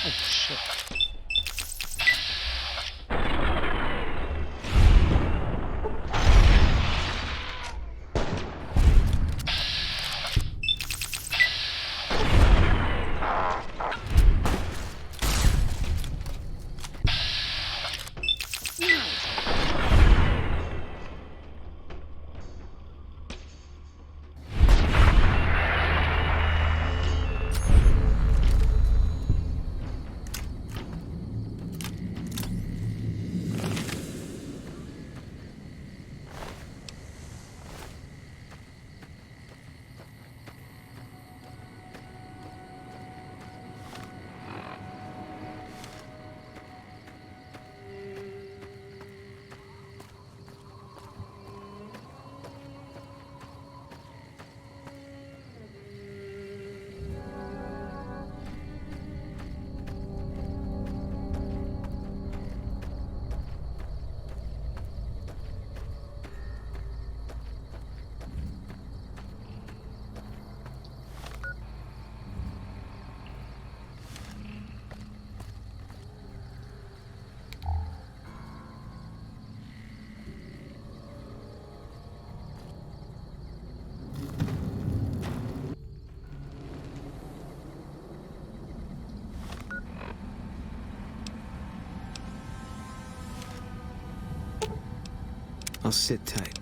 Oh shit. I'll sit tight.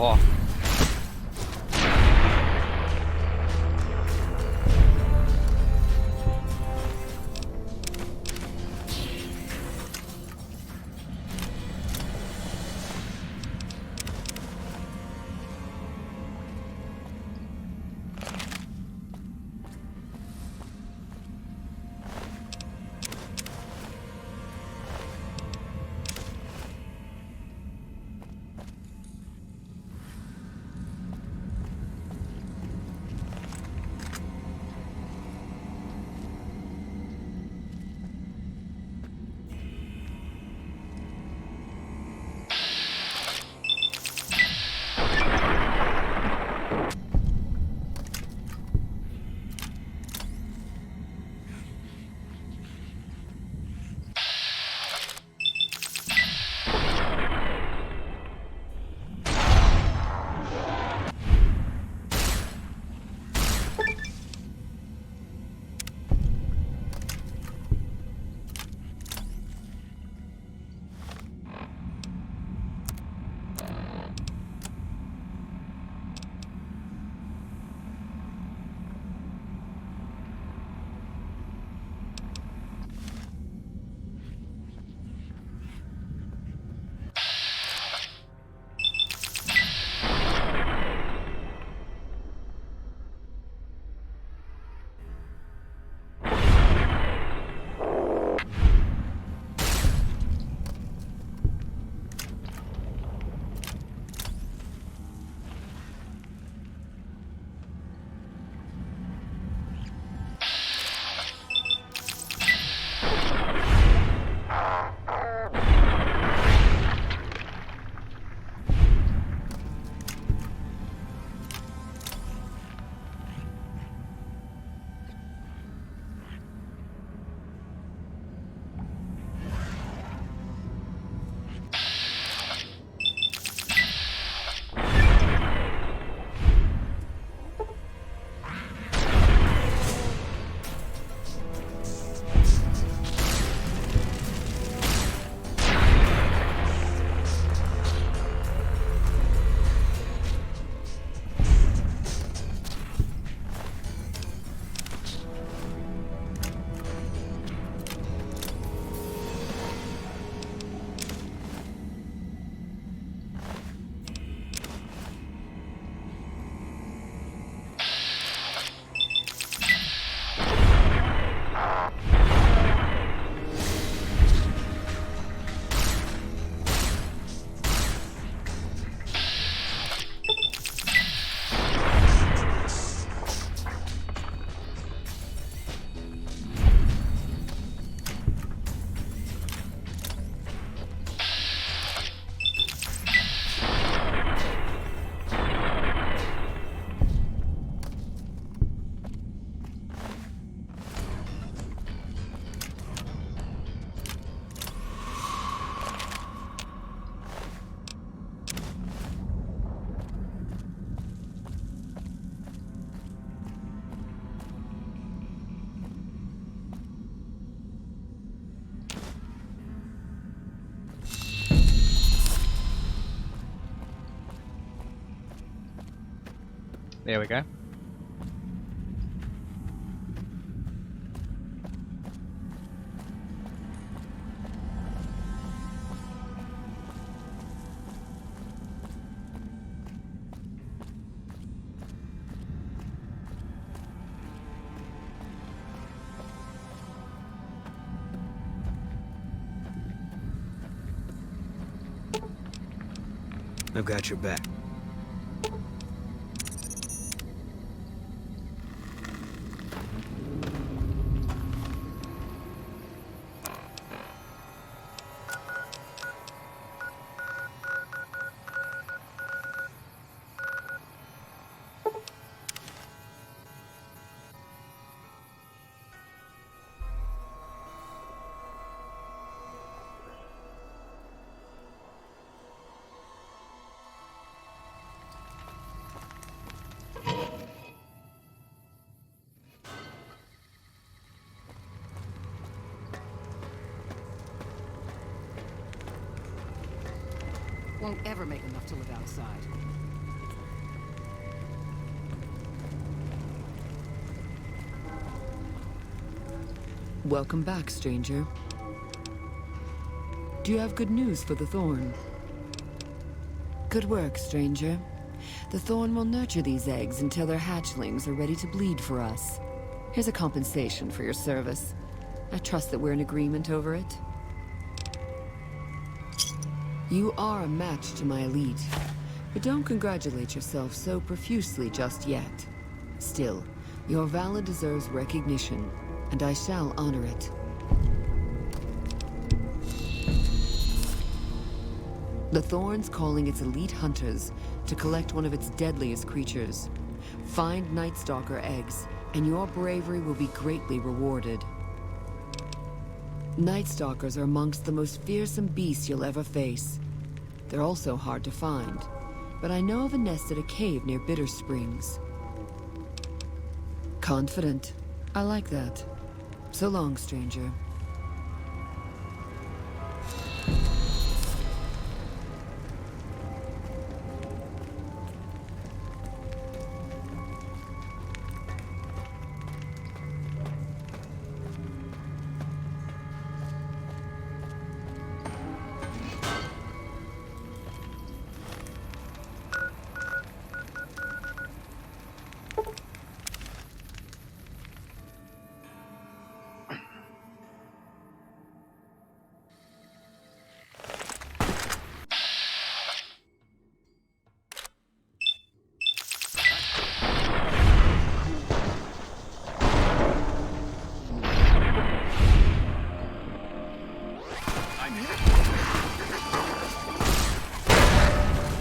before. There we go. I've got your back. Won't ever make enough to live outside. Welcome back, stranger. Do you have good news for the Thorn? Good work, stranger. The Thorn will nurture these eggs until their hatchlings are ready to bleed for us. Here's a compensation for your service. I trust that we're in agreement over it. You are a match to my elite, but don't congratulate yourself so profusely just yet. Still, your valor deserves recognition, and I shall honor it. The Thorn's calling its elite hunters to collect one of its deadliest creatures. Find Night Stalker eggs, and your bravery will be greatly rewarded. Night Stalkers are amongst the most fearsome beasts you'll ever face. They're also hard to find, but I know of a nest at a cave near Bitter Springs. Confident. I like that. So long, stranger.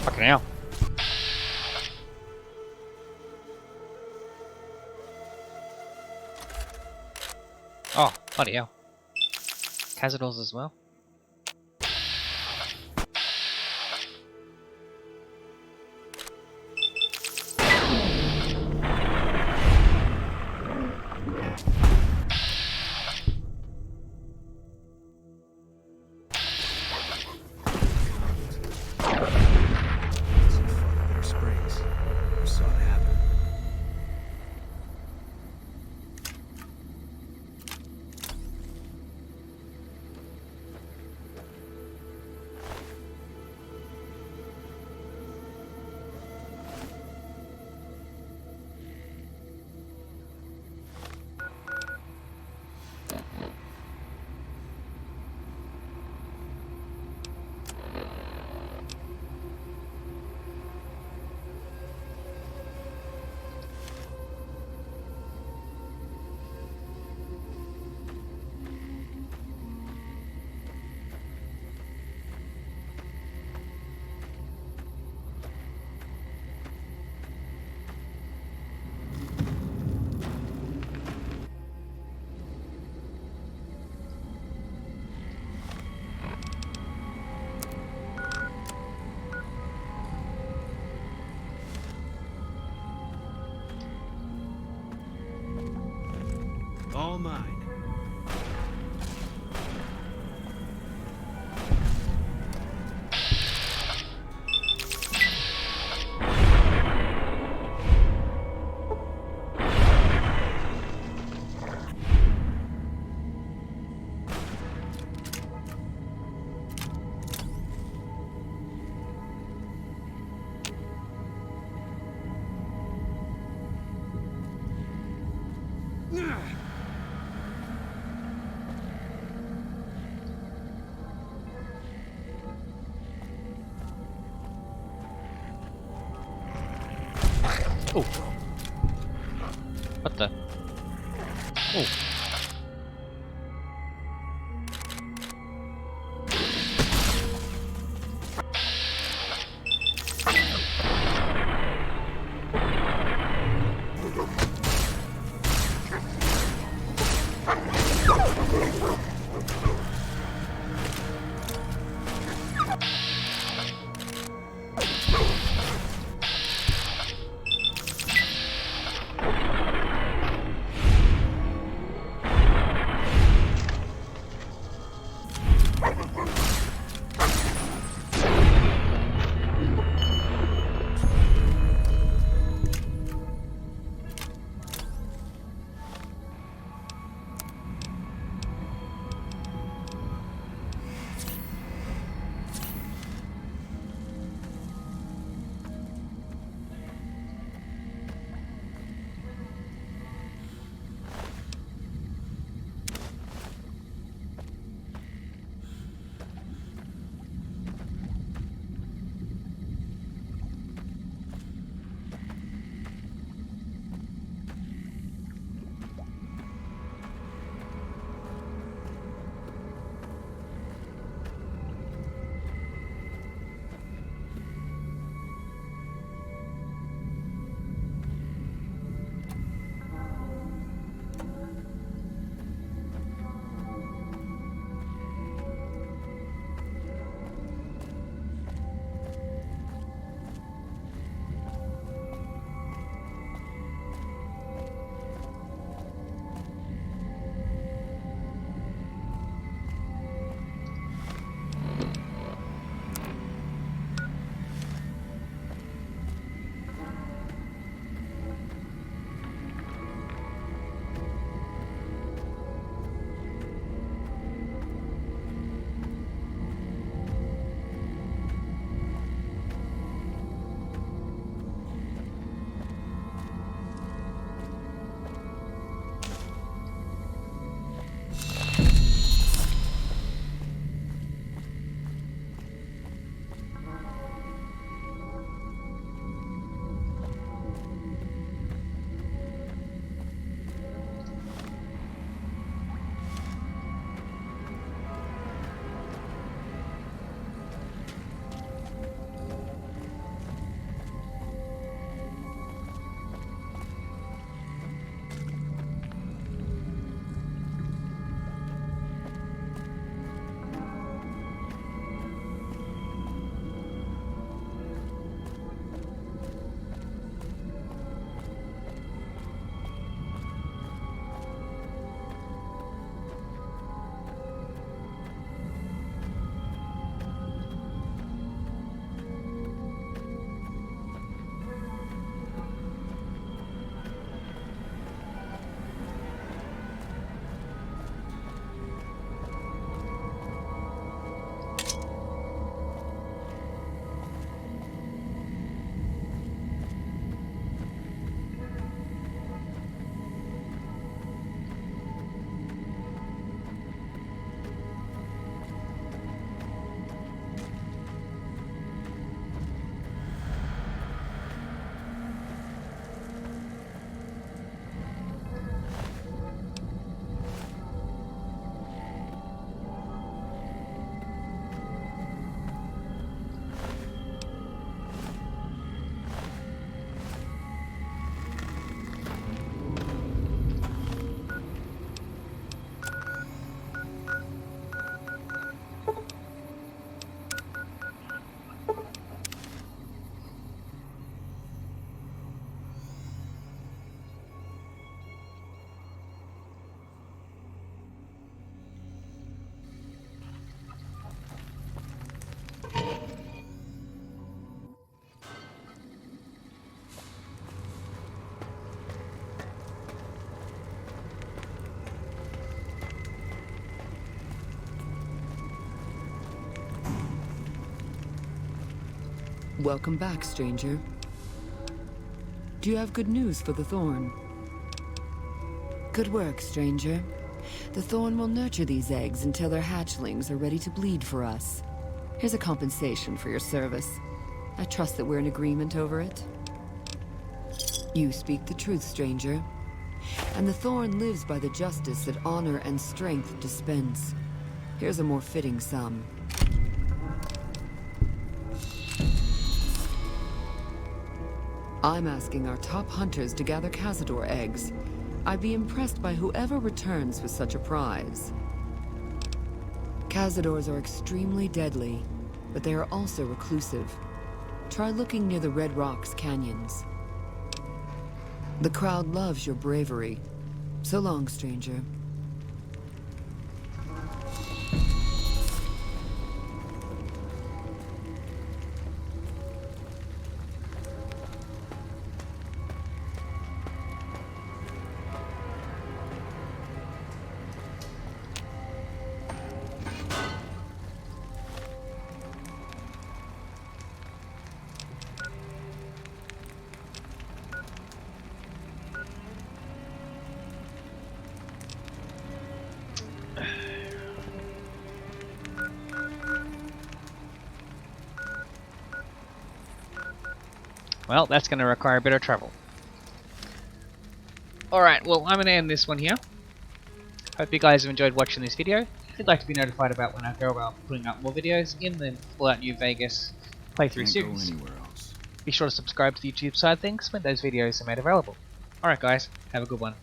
Fucking hell. Oh, bloody hell. Cazadors as well. All mine. Oh. What the? Oh. Welcome back, stranger. Do you have good news for the Thorn? Good work, stranger. The Thorn will nurture these eggs until their hatchlings are ready to bleed for us. Here's a compensation for your service. I trust that we're in agreement over it. You speak the truth, stranger. And the Thorn lives by the justice that honor and strength dispense. Here's a more fitting sum. I'm asking our top hunters to gather Cazador eggs. I'd be impressed by whoever returns with such a prize. Cazadors are extremely deadly, but they are also reclusive. Try looking near the Red Rocks canyons. The crowd loves your bravery. So long, stranger. Well, that's going to require a bit of travel. Alright, well, I'm going to end this one here. Hope you guys have enjoyed watching this video. If you'd like to be notified about when I go about putting up more videos in the Fallout New Vegas playthrough series, be sure to subscribe to the YouTube side of things when those videos are made available. Alright guys, have a good one.